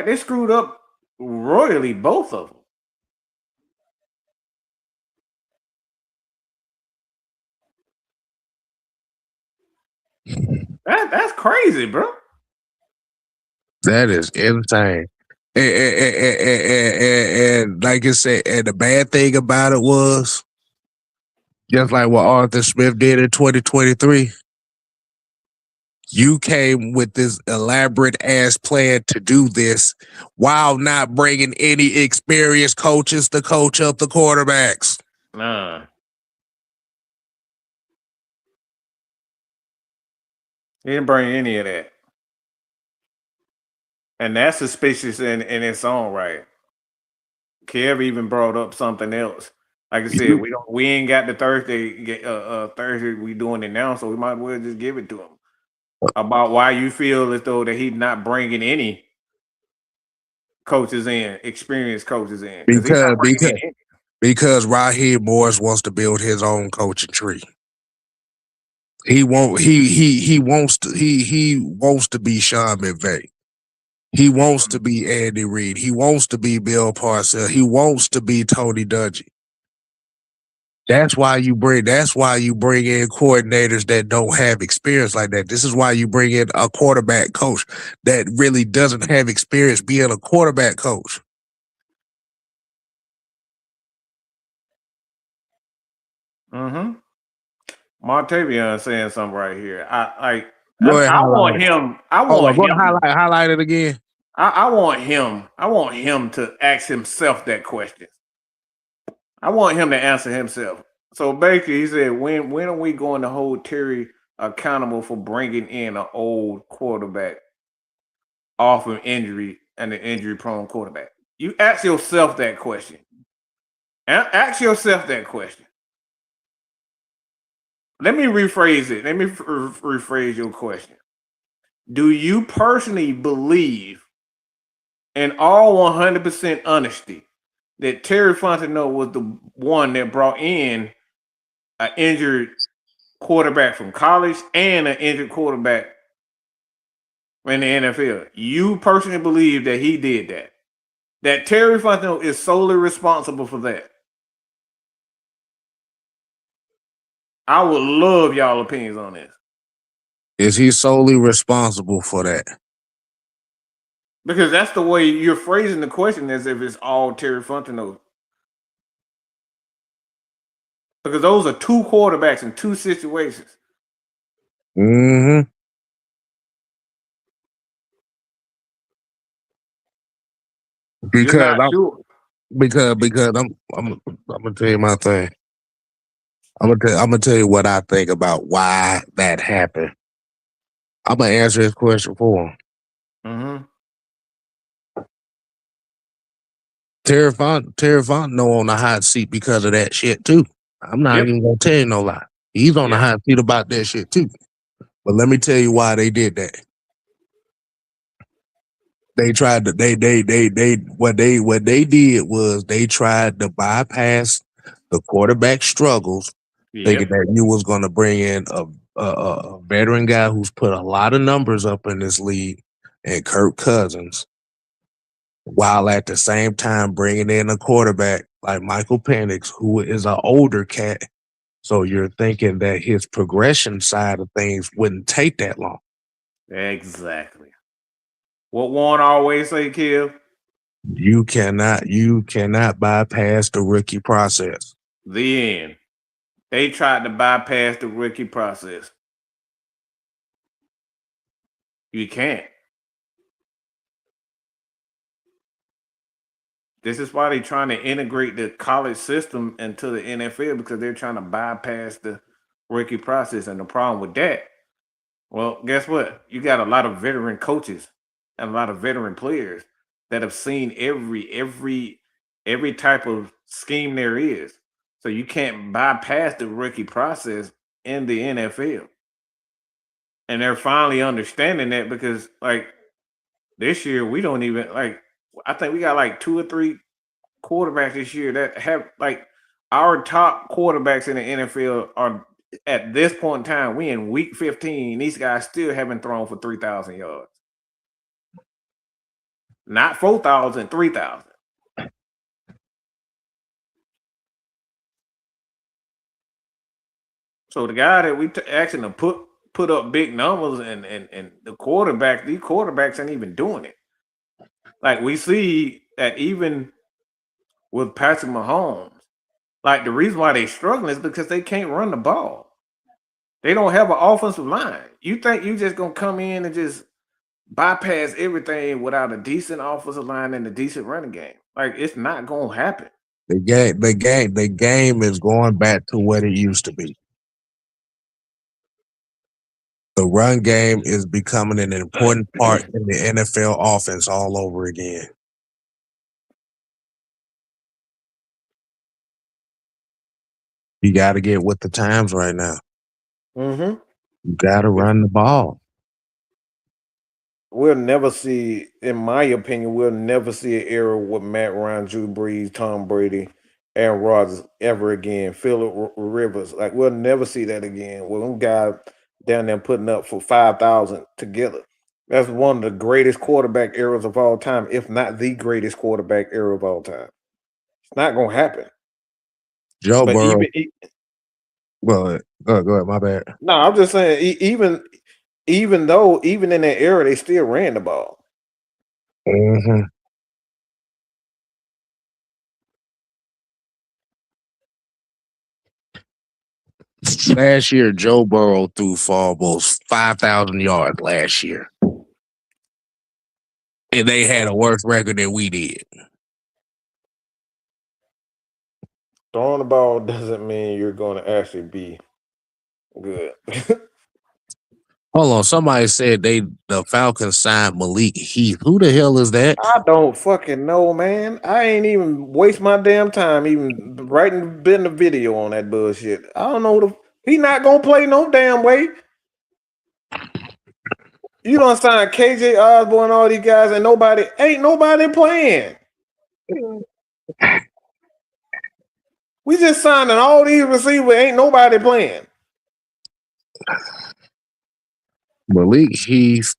they screwed up royally, both of them. That's crazy, bro. That is insane. And like I said, and the bad thing about it was, just like what Arthur Smith did in 2023, you came with this elaborate ass plan to do this while not bringing any experienced coaches to coach up the quarterbacks. Nah. He didn't bring any of that. And that's suspicious in its own right. Kev even brought up something else. Like I said, we ain't got the Thursday we doing it now, so we might as well just give it to him. About why you feel as though that he's not bringing any coaches in, experienced coaches in. Because Raheem Morris wants to build his own coaching tree. He wants to be Sean McVay. He wants to be Andy Reid. He wants to be Bill Parcells. He wants to be Tony Dungy. That's why you bring in coordinators that don't have experience like that. This is why you bring in a quarterback coach that really doesn't have experience being a quarterback coach. Mm-hmm. Montavion saying something right here. I want him. Highlight it again. I want him to ask himself that question. I want him to answer himself. So basically, he said, "When are we going to hold Terry accountable for bringing in an old quarterback off of injury and an injury-prone quarterback?" You ask yourself that question. Ask yourself that question. Let me rephrase it. Let me rephrase your question. Do you personally believe, in all 100% honesty, that Terry Fontenot was the one that brought in an injured quarterback from college and an injured quarterback in the NFL? You personally believe that he did that? That Terry Fontenot is solely responsible for that? I would love y'all opinions on this. Is he solely responsible for that? Because that's the way you're phrasing the question, as if it's all Terry Fontenot. Because those are two quarterbacks in two situations. Mm-hmm. You're Because not sure. I'm gonna tell you my thing. I'm gonna tell you what I think about why that happened. I'm gonna answer his question for him. Mm-hmm. Terry Fontenot on the hot seat because of that shit too. I'm not Yep. even gonna tell you no lie. He's on the hot seat about that shit too. But let me tell you why they did that. They tried to what they did was they tried to bypass the quarterback struggles, thinking Yep. that you was gonna bring in a veteran guy who's put a lot of numbers up in this league and Kirk Cousins, while at the same time bringing in a quarterback like Michael Penix, who is an older cat. So you're thinking that his progression side of things wouldn't take that long. Exactly. What Warren always say, Kev? You cannot bypass the rookie process. The end. They tried to bypass the rookie process. You can't. This is why they're trying to integrate the college system into the NFL, because they're trying to bypass the rookie process. And the problem with that, well, guess what? You got a lot of veteran coaches and a lot of veteran players that have seen every type of scheme there is. So you can't bypass the rookie process in the NFL. And they're finally understanding that, because like this year we don't even like, I think we got like 2 or 3 quarterbacks this year that have like, our top quarterbacks in the NFL are at this point in time. We in week 15. These guys still haven't thrown for 3,000 yards. Not 4,000, 3,000. So the guy that we asking to put up big numbers, and the quarterback, these quarterbacks ain't even doing it. Like we see that even with Patrick Mahomes, like the reason why they struggling is because they can't run the ball. They don't have an offensive line. You think you just gonna come in and just bypass everything without a decent offensive line and a decent running game? Like, it's not gonna happen. The game is going back to what it used to be. The run game is becoming an important part in the NFL offense all over again. You got to get with the times right now. Mm-hmm. You got to run the ball. We'll never see, in my opinion, we'll never see an era with Matt Ryan, Drew Brees, Tom Brady, Aaron Rodgers ever again. Phillip Rivers, like we'll never see that again. Well, them guys down there putting up for 5,000 together. That's one of the greatest quarterback eras of all time, if not the greatest quarterback era of all time. It's not gonna happen. Joe But Burrow. even go ahead. My bad. no, I'm just saying, even in that era, they still ran the ball. Mm-hmm. Last year, Joe Burrow threw for almost 5,000 yards last year. And they had a worse record than we did. Throwing the ball doesn't mean you're going to actually be good. Hold on. Somebody said the Falcons signed Malik Heath. Who the hell is that? I don't fucking know, man. I ain't even waste my damn time even writing the video on that bullshit. I don't know. He not going to play no damn way. You don't sign KJ Osborne and all these guys, and ain't nobody playing. We just signing all these receivers, ain't nobody playing. Malik Heath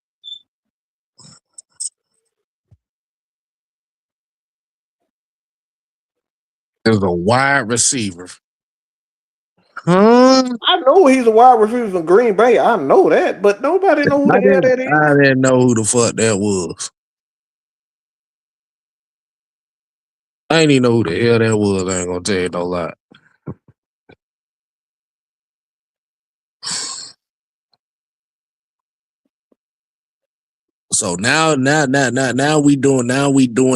is a wide receiver. Huh? I know he's a wide receiver from Green Bay. I know that, but nobody know who the hell that is. I didn't know who the fuck that was. I ain't even know who the hell that was. I ain't gonna tell you no lie. now we doing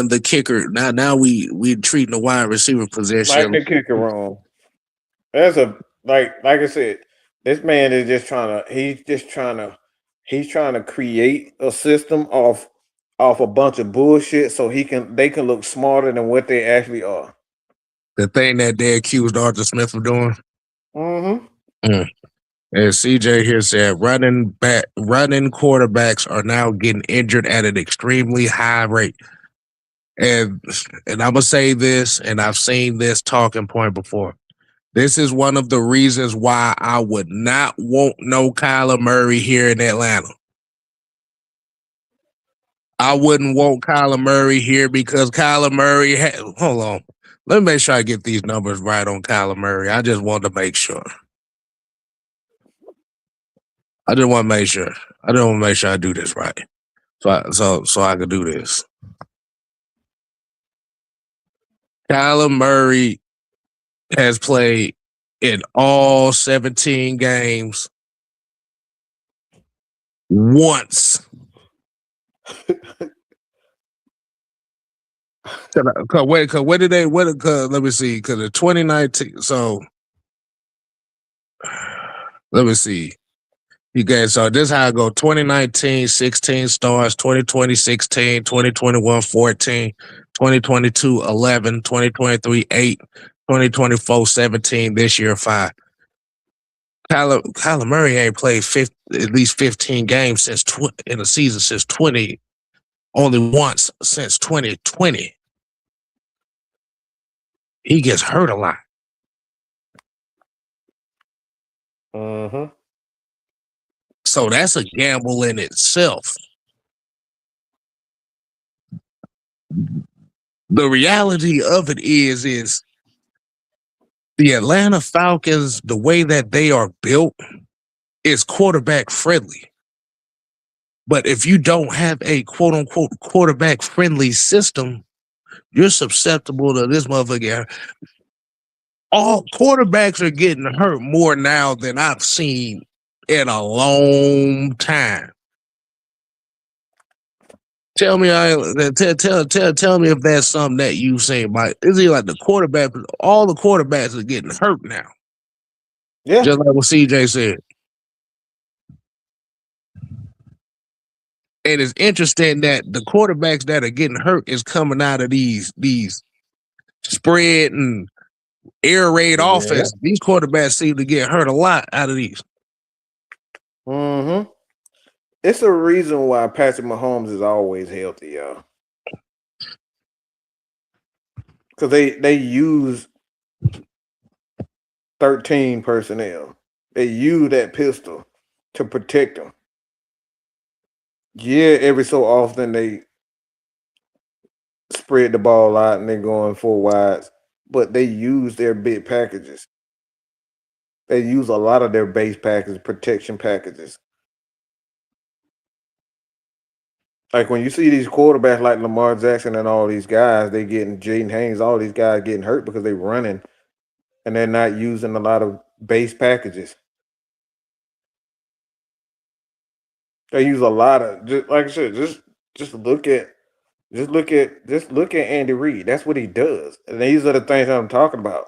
the kicker. Now we treating the wide receiver position like the kicker wrong. That's like I said, this man is just trying to create a system off a bunch of bullshit so they can look smarter than what they actually are. The thing that they accused Arthur Smith of doing. Mm-hmm. And CJ here said running quarterbacks are now getting injured at an extremely high rate. And I'm gonna say this, and I've seen this talking point before. This is one of the reasons why I would not want no Kyler Murray here in Atlanta. I wouldn't want Kyler Murray here because Kyler Murray hold on. Let me make sure I get these numbers right on Kyler Murray. I just want to make sure. I just want to make sure. I do this right. So I can do this. Kyler Murray has played in all 17 games once. Let me see, because of 2019. So let me see. So this is how I go. 2019, 16 starts, 2020, 16, 2021, 14, 2022, 11, 2023, 8, 2024, 17, this year, 5. Kyler Murray ain't played at least 15 games in a season since 20, only once since 2020. He gets hurt a lot. Mm-hmm. So that's a gamble in itself. The reality of it is the Atlanta Falcons, the way that they are built, is quarterback friendly. But if you don't have a quote unquote quarterback friendly system, you're susceptible to this motherfucker. All quarterbacks are getting hurt more now than I've seen in a long time. Tell me if that's something that you've seen. Mike, is it like the quarterback? All the quarterbacks are getting hurt now. Yeah, just like what CJ said. And it's interesting that the quarterbacks that are getting hurt is coming out of these spread and air raid offense. These quarterbacks seem to get hurt a lot out of these. Mm-hmm. It's a reason why Patrick Mahomes is always healthy, y'all. Because they use 13 personnel. They use that pistol to protect them. Yeah, every so often they spread the ball out and they're going 4 wides, but they use their big packages. They use a lot of their base packages, protection packages. Like when you see these quarterbacks like Lamar Jackson and all these guys, they getting Jaden Haynes, all these guys getting hurt because they're running and they're not using a lot of base packages. They use a lot of, just like I said, just look at Andy Reid. That's what he does. And these are the things I'm talking about.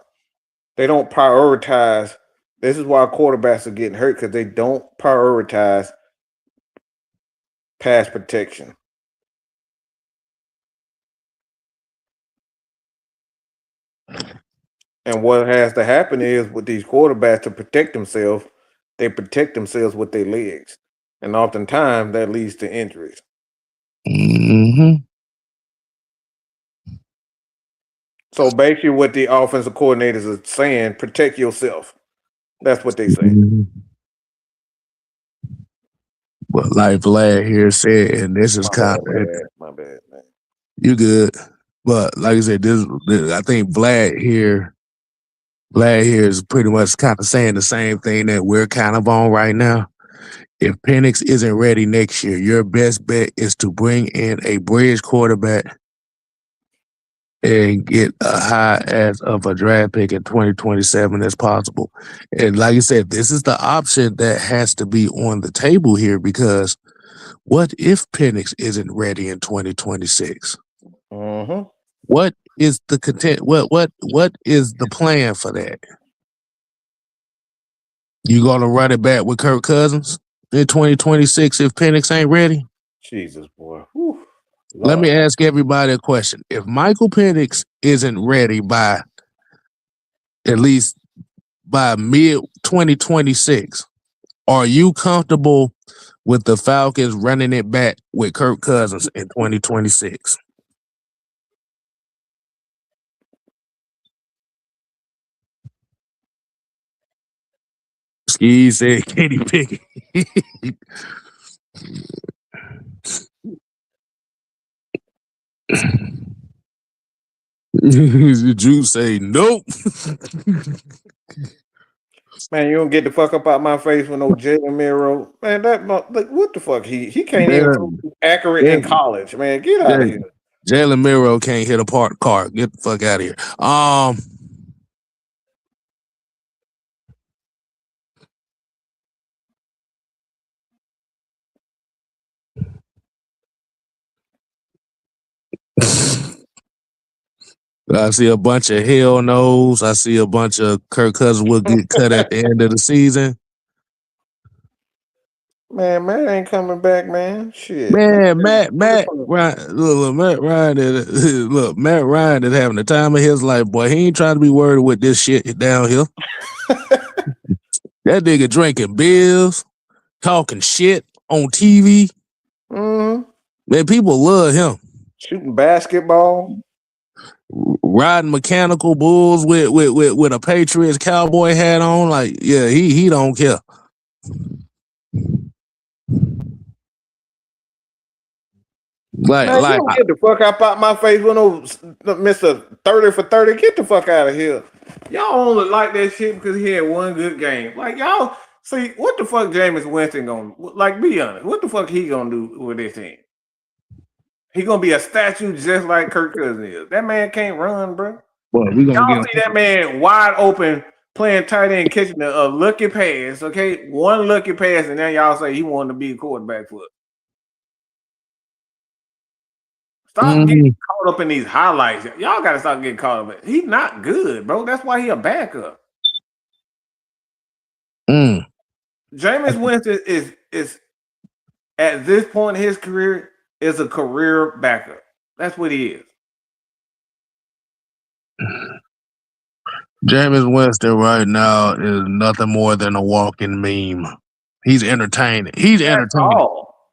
They don't prioritize. This is why quarterbacks are getting hurt, because they don't prioritize pass protection. And what has to happen is with these quarterbacks, to protect themselves, they protect themselves with their legs. And oftentimes that leads to injuries. Mm-hmm. So basically what the offensive coordinators are saying, protect yourself. That's what they say. Mm-hmm. But like Vlad here said, and this is kind of my bad, man. You good. But like I said, this I think Vlad here is pretty much kind of saying the same thing that we're kind of on right now. If Penix isn't ready next year, your best bet is to bring in a bridge quarterback and get a high as of a draft pick in 2027 as possible. And like I said, this is the option that has to be on the table here, because What if Penix isn't ready in 2026? Mm-hmm. What is the content? What is the plan for that? You gonna run it back with Kirk Cousins in 2026 if Penix ain't ready? Jesus, boy. Whew. Let me Lord. ask everybody a question. If Michael Penix isn't ready by at least by mid 2026, are you comfortable with the Falcons running it back with Kirk Cousins in 2026? Ski said Katie Pickett. Drew say nope. Man, you don't get the fuck up out my face with no Jalen Miro. Man, like, what the fuck? He can't even throw accurate in college, man. Get out of here. Jalen Miro can't hit a parked car. Get the fuck out of here. I see a bunch of hell no's. I see a bunch of Kirk Cousins will get cut at the end of the season. Man, Matt ain't coming back, man. Shit. Man, Matt Ryan, look, Matt Ryan is having the time of his life, boy. He ain't trying to be worried with this shit down here. That nigga drinking beers, talking shit on TV. Mm-hmm. Man, people love him. Shooting basketball. Riding mechanical bulls with a Patriots cowboy hat on. Like, yeah, he don't care. Man, you don't get the fuck out my face with no Mr. 30 for 30. Get the fuck out of here. Y'all only like that shit because he had one good game. Like, y'all see what the fuck Jameis Winston gonna, like, be honest, what the fuck he gonna do with this team? He gonna be a statue just like Kirk Cousins is. That man can't run, bro. Well, y'all see that man wide open playing tight end, catching a lucky pass. Okay, one lucky pass, and then y'all say he wanted to be a quarterback for it. Stop getting caught up in these highlights. Y'all gotta stop getting caught up. He's not good, bro. That's why he a backup. Jameis Winston is at this point in his career is a career backup. That's what he is. Jameis Winston right now is nothing more than a walking meme. He's entertaining. He's entertaining. All.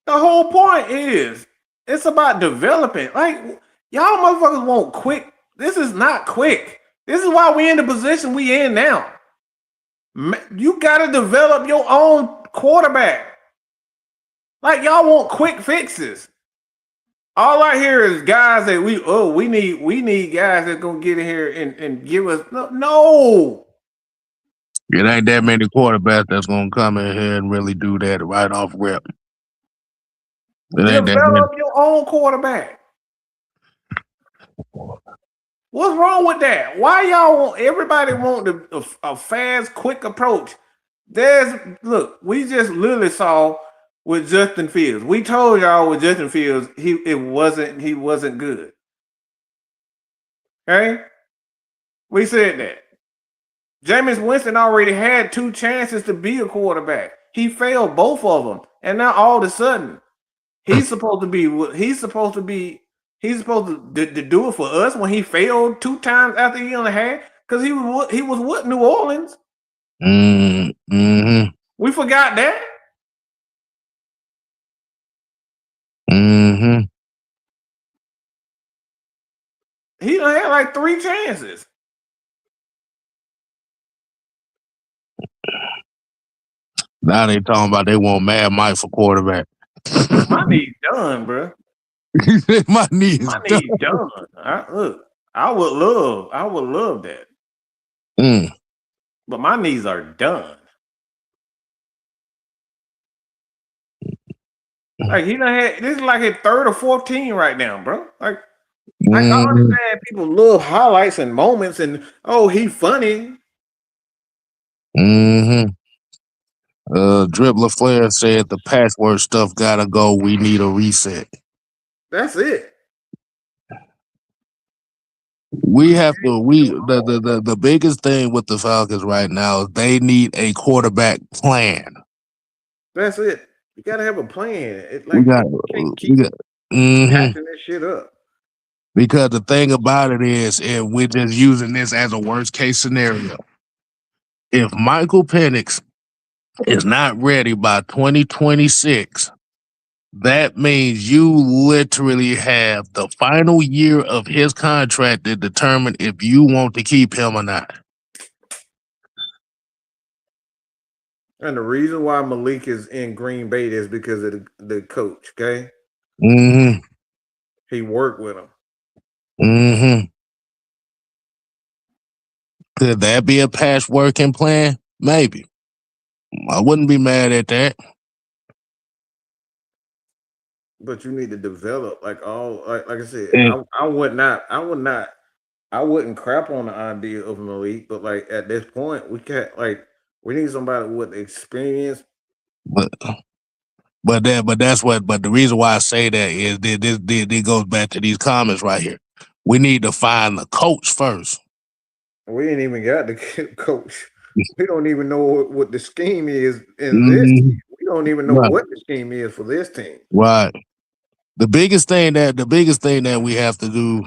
The whole point is it's about developing. Like, y'all motherfuckers want quick. This is not quick. This is why we in the position we in now. You got to develop your own quarterback. Like, y'all want quick fixes. All I hear is guys that we need guys that's gonna get in here and give us no. It ain't that many quarterbacks that's gonna come in here and really do that right off rip. Develop your own quarterback. What's wrong with that? Why y'all everybody want a fast, quick approach? We just literally saw with Justin Fields. We told y'all with Justin Fields, he wasn't good. Okay? We said that. Jameis Winston already had 2 chances to be a quarterback. He failed both of them. And now all of a sudden, he's supposed to do it for us when he failed 2 times after a year and a half because he was with New Orleans. Mm-hmm. We forgot that. Mm-hmm. He done had like 3 chances. Now they talking about they want Mad Mike for quarterback. My knee's done, bro. My knee's done. I would love that. But my knees are done. Like he done had this is like his 3rd or 4th team right now, bro. Like I understand people love highlights and moments and he funny. Dribbler Flair said the patchwork stuff gotta go. We need a reset. That's it. We have to. The biggest thing with the Falcons right now is they need a quarterback plan. That's it. You gotta have a plan. We got. You can't We keep got. patching this shit up. Because the thing about it is, if we're just using this as a worst case scenario, if Michael Penix is not ready by 2026, that means you literally have the final year of his contract to determine if you want to keep him or not. And the reason why Malik is in Green Bay is because of the coach, okay? Mm-hmm. He worked with him. Mm-hmm. Could that be a patchworking plan? Maybe. I wouldn't be mad at that. But you need to develop like I said, And, I wouldn't crap on the idea of Malik, but like at this point, we need somebody with experience. but the reason why I say that is this goes back to these comments right here. We need to find the coach first. We ain't even got the coach. We don't even know what the scheme is in this Mm-hmm. team. We don't even know what the scheme is for this team. Right. The biggest thing that we have to do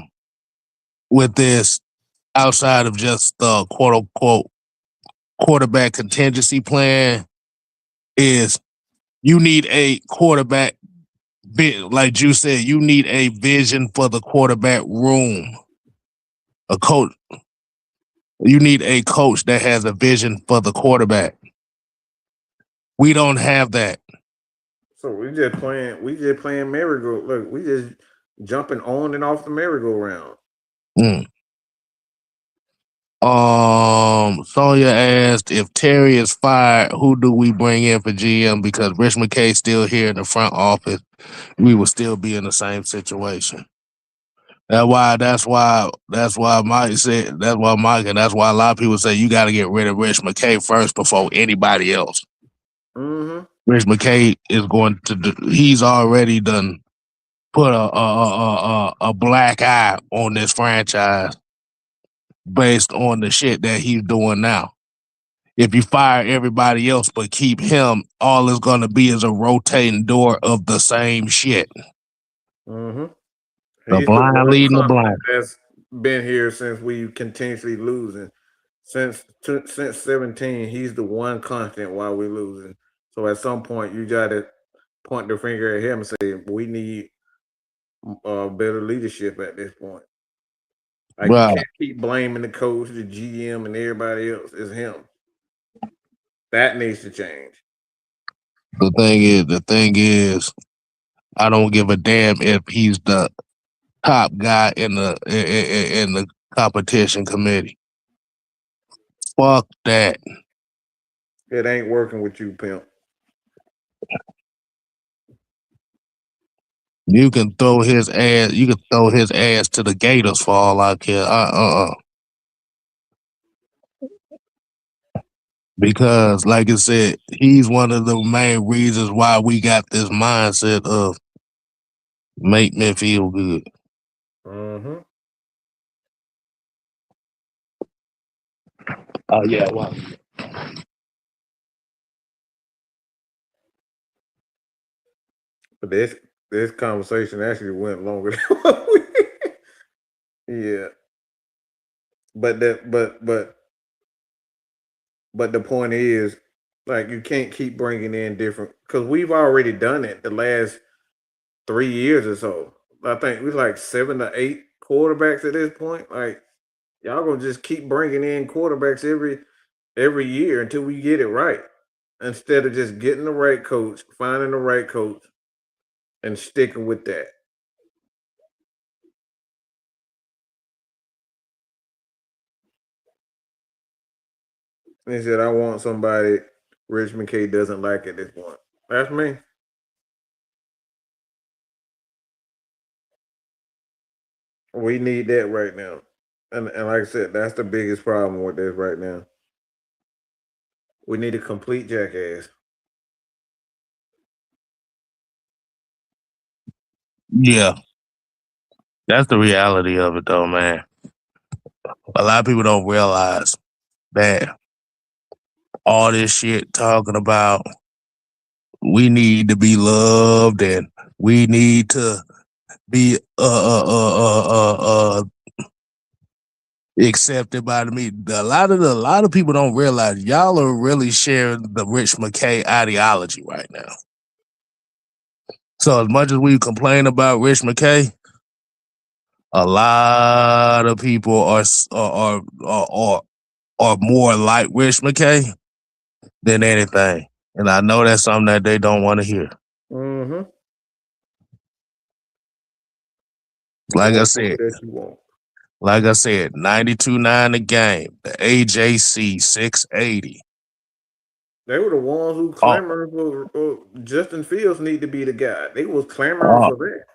with this, outside of just the quote unquote quarterback contingency plan, is you need a quarterback. Like you said, you need a vision for the quarterback room. A coach. You need a coach that has a vision for the quarterback. We don't have that. So we just playing merry-go. Look, we just jumping on and off the merry-go-round. Sonya asked if Terry is fired, who do we bring in for GM? Because Rich McKay's still here in the front office, we will still be in the same situation. That's why Mike said, that's why Mike, and that's why a lot of people say you got to get rid of Rich McKay first before anybody else. Mm-hmm. Rich McKay is going to he's already done put a black eye on this franchise based on the shit that he's doing now. If you fire everybody else but keep him, all it's going to be is a rotating door of the same shit. Mm-hmm. The He's blind the one leading the blind. that's been here since we continuously losing. Since 17, he's the one constant while we're losing. So at some point, you got to point the finger at him and say, we need better leadership at this point. Like, Right. you can't keep blaming the coach, the GM, and everybody else. It's him. That needs to change. The thing is, I don't give a damn if he's the top guy in the competition committee. Fuck that. It ain't working with you, pimp. You can throw his ass. You can throw his ass to the Gators for all I care. Because, like I said, he's one of the main reasons why we got this mindset of make me feel good. Mm-hmm. Oh yeah, well. But this conversation actually went longer than what we. Yeah. But the point is, like, you can't keep bringing in different, because we've already done it the last 3 years or so. I think we're like 7 to 8 quarterbacks at this point. Like, y'all gonna just keep bringing in quarterbacks every year until we get it right, instead of just getting the right coach, finding the right coach, and sticking with that. And he said, I want somebody Rich McKay doesn't like at this point. That's me. We need that right now. And like I said, that's the biggest problem with this right now. We need a complete jackass. Yeah, that's the reality of it, though, man. A lot of people don't realize that all this shit talking about we need to be loved and we need to be accepted by the media. A lot of people don't realize y'all are really sharing the Rich McKay ideology right now. So as much as we complain about Rich McKay, a lot of people are more like Rich McKay than anything, and I know that's something that they don't want to hear. Mm-hmm. Like I said, 92.9 a game, the AJC 680. They were the ones who clamored for Justin Fields need to be the guy. They was clamoring all, for that.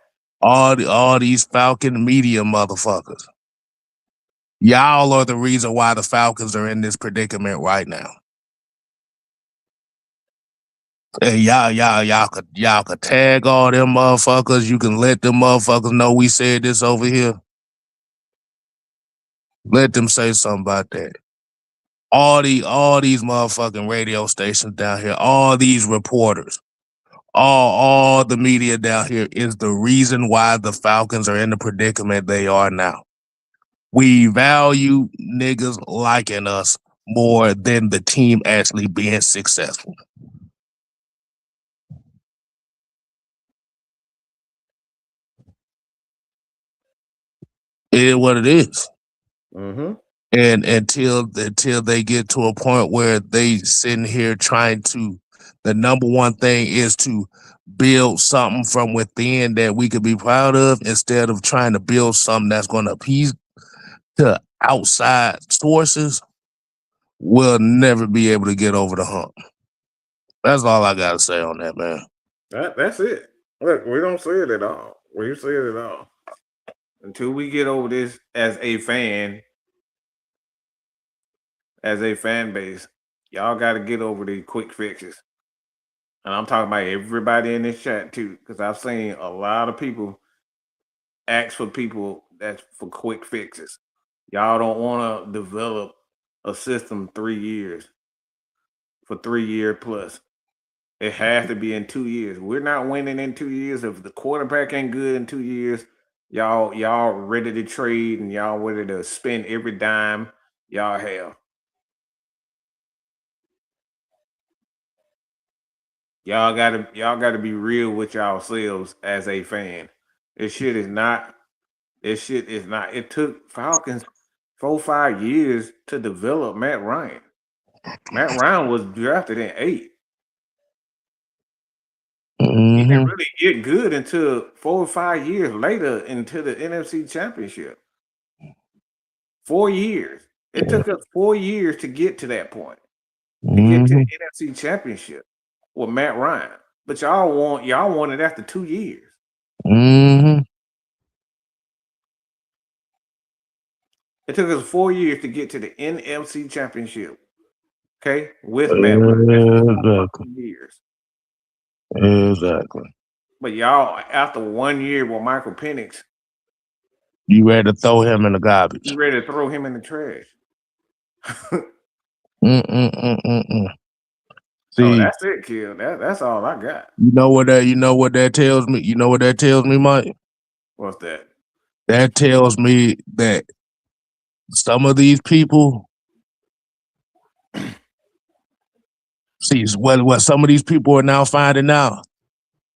all these Falcon media motherfuckers. Y'all are the reason why the Falcons are in this predicament right now. And y'all could tag all them motherfuckers. You can let them motherfuckers know we said this over here. Let them say something about that. All these motherfucking radio stations down here, all these reporters, all the media down here is the reason why the Falcons are in the predicament they are now. We value niggas liking us more than the team actually being successful. It is what it is. Mm-hmm. And until they get to a point where they sitting here trying to, the number one thing is to build something from within that we could be proud of instead of trying to build something that's going to appease to outside sources, we'll never be able to get over the hump. That's all I got to say on that, man. That's it. Look, we don't say it at all. We say it at all. Until we get over this as a fan base, y'all got to get over the quick fixes. And I'm talking about everybody in this chat too, because I've seen a lot of people ask for people that's for quick fixes. Y'all don't want to develop a system 3 years for 3 year plus. It has to be in 2 years. We're not winning in 2 years. If the quarterback ain't good in 2 years, y'all ready to trade and y'all ready to spend every dime y'all have. Y'all gotta be real with yourselves as a fan. This shit is not. It took Falcons 4-5 years to develop Matt Ryan. Matt Ryan was drafted in 8. He didn't really get good until 4 or 5 years later into the NFC Championship. 4 years. It took us 4 years to get to that point. To get to the NFC Championship with Matt Ryan. But y'all want it after 2 years. It took us 4 years to get to the NFC Championship. Okay? With Matt Ryan. That's 4 years. Exactly. But y'all, after 1 year with Michael Penix, you ready to throw him in the garbage. You ready to throw him in the trash. See, oh, that's it, Kill. That's all I got. You know what that tells me? You know what that tells me, Mike? What's that? That tells me that some of these people see what some of these people are now finding out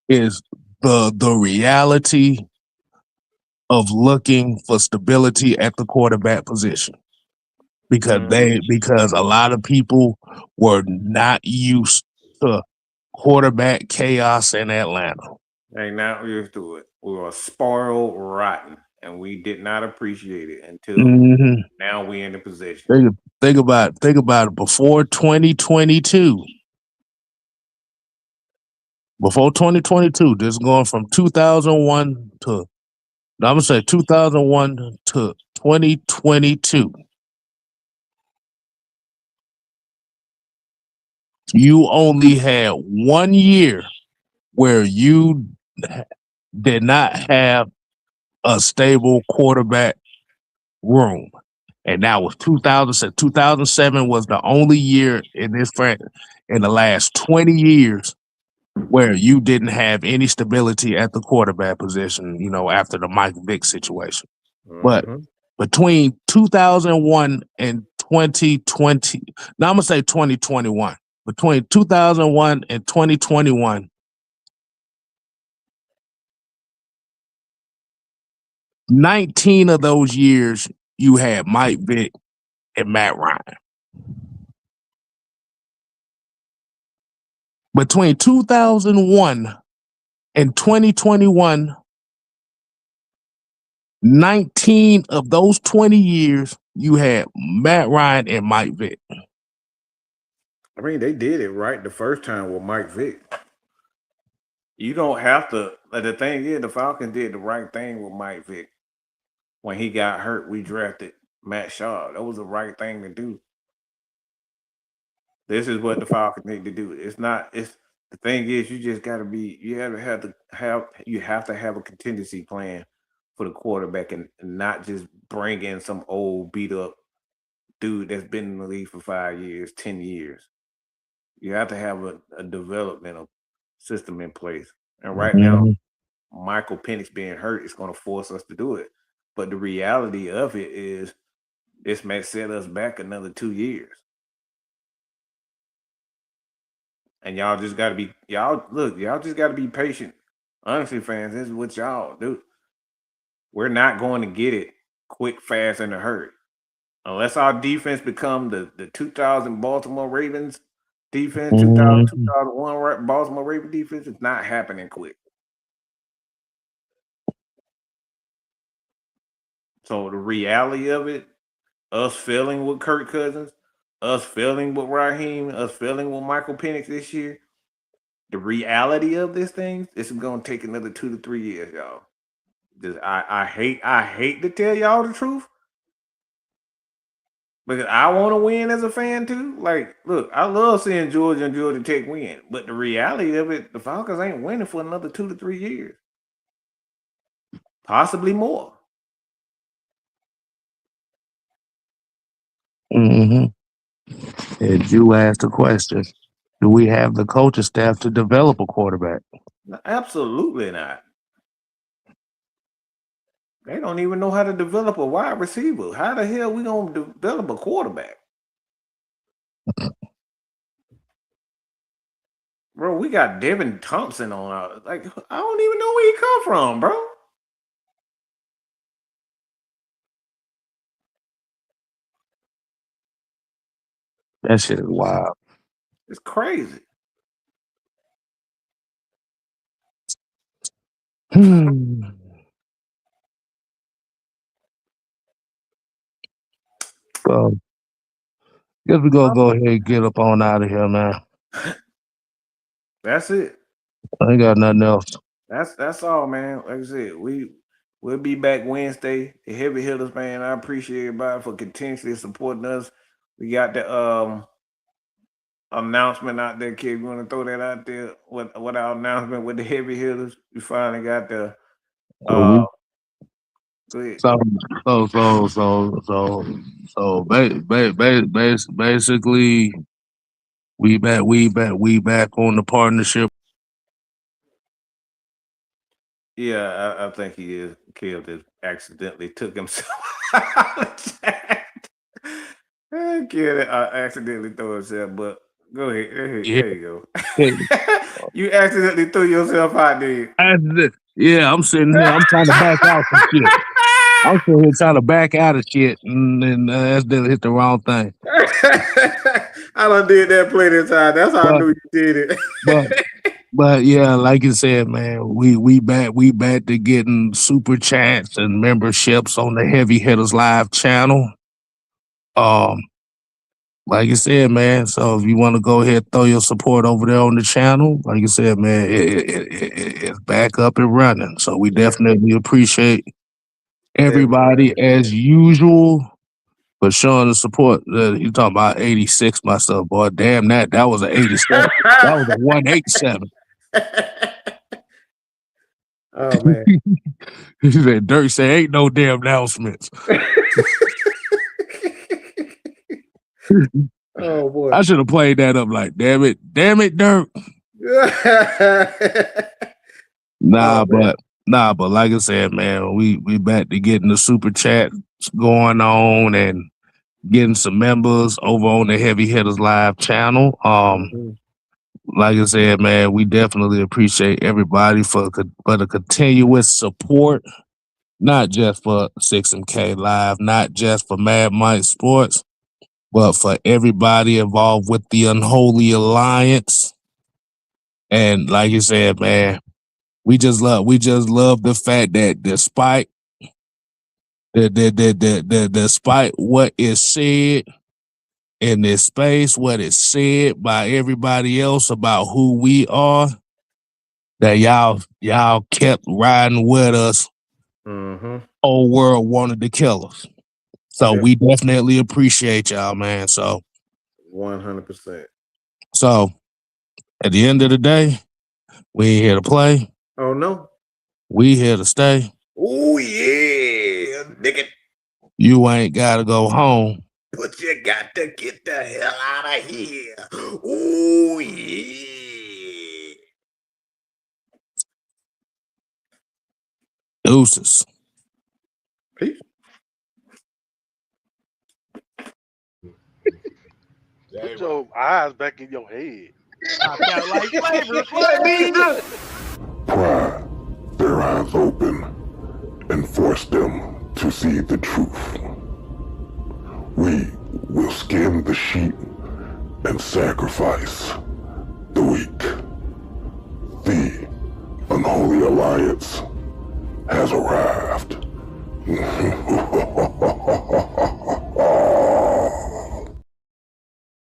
is the reality of looking for stability at the quarterback position. Because a lot of people were not used to quarterback chaos in Atlanta. Hey, not used to it. We were spoiled rotten, and we did not appreciate it until now we in the position. Think about it. Before 2022, this is going from 2001 to, I'm gonna say 2001 to 2022. You only had 1 year where you did not have a stable quarterback room. And that was 2007. 2007 was the only year in this in the last 20 years where you didn't have any stability at the quarterback position, after the Mike Vick situation. But between 2001 and 2020, now I'm going to say 2021, between 2001 and 2021, 19 of those years, you had Mike Vick and Matt Ryan. Between 2001 and 2021, 19 of those 20 years, you had Matt Ryan and Mike Vick. I mean, they did it right the first time with Mike Vick. You don't have to. The thing is, the Falcons did the right thing with Mike Vick. When he got hurt, we drafted Matt Shaw. That was the right thing to do. This is what the Falcons need to do. The thing is, you just got to be. You have to have a contingency plan for the quarterback and not just bring in some old beat up dude that's been in the league for 5 years, 10 years. You have to have a developmental system in place. And right now, Michael Penix being hurt is going to force us to do it. But the reality of it is this may set us back another 2 years. And y'all just got to be, y'all just got to be patient. Honestly, fans, this is what y'all do. We're not going to get it quick, fast, and a hurry. Unless our defense become the 2000 Baltimore Ravens defense, 2001 Baltimore Ravens defense, it's not happening quick. So the reality of it, us failing with Kirk Cousins, us failing with Raheem, us failing with Michael Penix this year, the reality of this thing, this is going to take another 2 to 3 years, y'all. I hate to tell y'all the truth, because I want to win as a fan too. Like, look, I love seeing Georgia and Georgia Tech win, but the reality of it, the Falcons ain't winning for another 2 to 3 years, possibly more. And you asked the question: do we have the coaching staff to develop a quarterback? Absolutely not. They don't even know how to develop a wide receiver. How the hell we gonna develop a quarterback? Bro, we got Devin Thompson on our, like, I don't even know where he come from, bro. That shit is wild. It's crazy. So, guess we gonna go ahead and get up on out of here, man. That's it. I ain't got nothing else. That's all, man. Like I said, we'll be back Wednesday. The heavy hitters, man. I appreciate everybody for continuously supporting us. We got the announcement out there, kid. You want to throw that out there? What our announcement with the heavy hitters? We finally got the go ahead. Basically, we back on the partnership. Yeah, I think he is. Kev just accidentally took himself out of the chat. Kid, I accidentally threw himself, but go ahead. Yeah. There you go. You accidentally threw yourself out there. Yeah, I'm sitting here. I'm trying to back out some shit. I'm sitting here trying to back out of shit, and accidentally hit the wrong thing. I done did that plenty of times. That's how I knew you did it. But yeah, like you said, man, we back to getting super chats and memberships on the Heavy Hitters Live channel. Like you said, man, so if you want to go ahead and throw your support over there on the channel, like you said, man, it's back up and running. So we definitely appreciate everybody as usual for showing the support. You talking about 86 myself, boy. Damn, that was an 87. That was a 187. Oh man. He said, Dirk said, ain't no damn announcements. Oh boy. I should have played that up like, damn it, Dirk. Nah, but like I said, man, we back to getting the super chat going on and getting some members over on the Heavy Hitters Live channel. Like I said, man, we definitely appreciate everybody for the continuous support, not just for 6MK Live, not just for Mad Mike Sports, but for everybody involved with the Unholy Alliance. And like you said, man, we just love the fact that despite what is said in this space, what is said by everybody else about who we are, that y'all kept riding with us. Whole world wanted to kill us. So we definitely appreciate y'all, man. So 100%. So at the end of the day, we ain't here to play. Oh no. We here to stay. Oh yeah, nigga. You ain't gotta go home. But you got to get the hell out of here. Oh yeah. Deuces. Peace. Put your eyes back in your head. Pry their eyes open and force them to see the truth. We will skin the sheep and sacrifice the weak. The Unholy Alliance has arrived.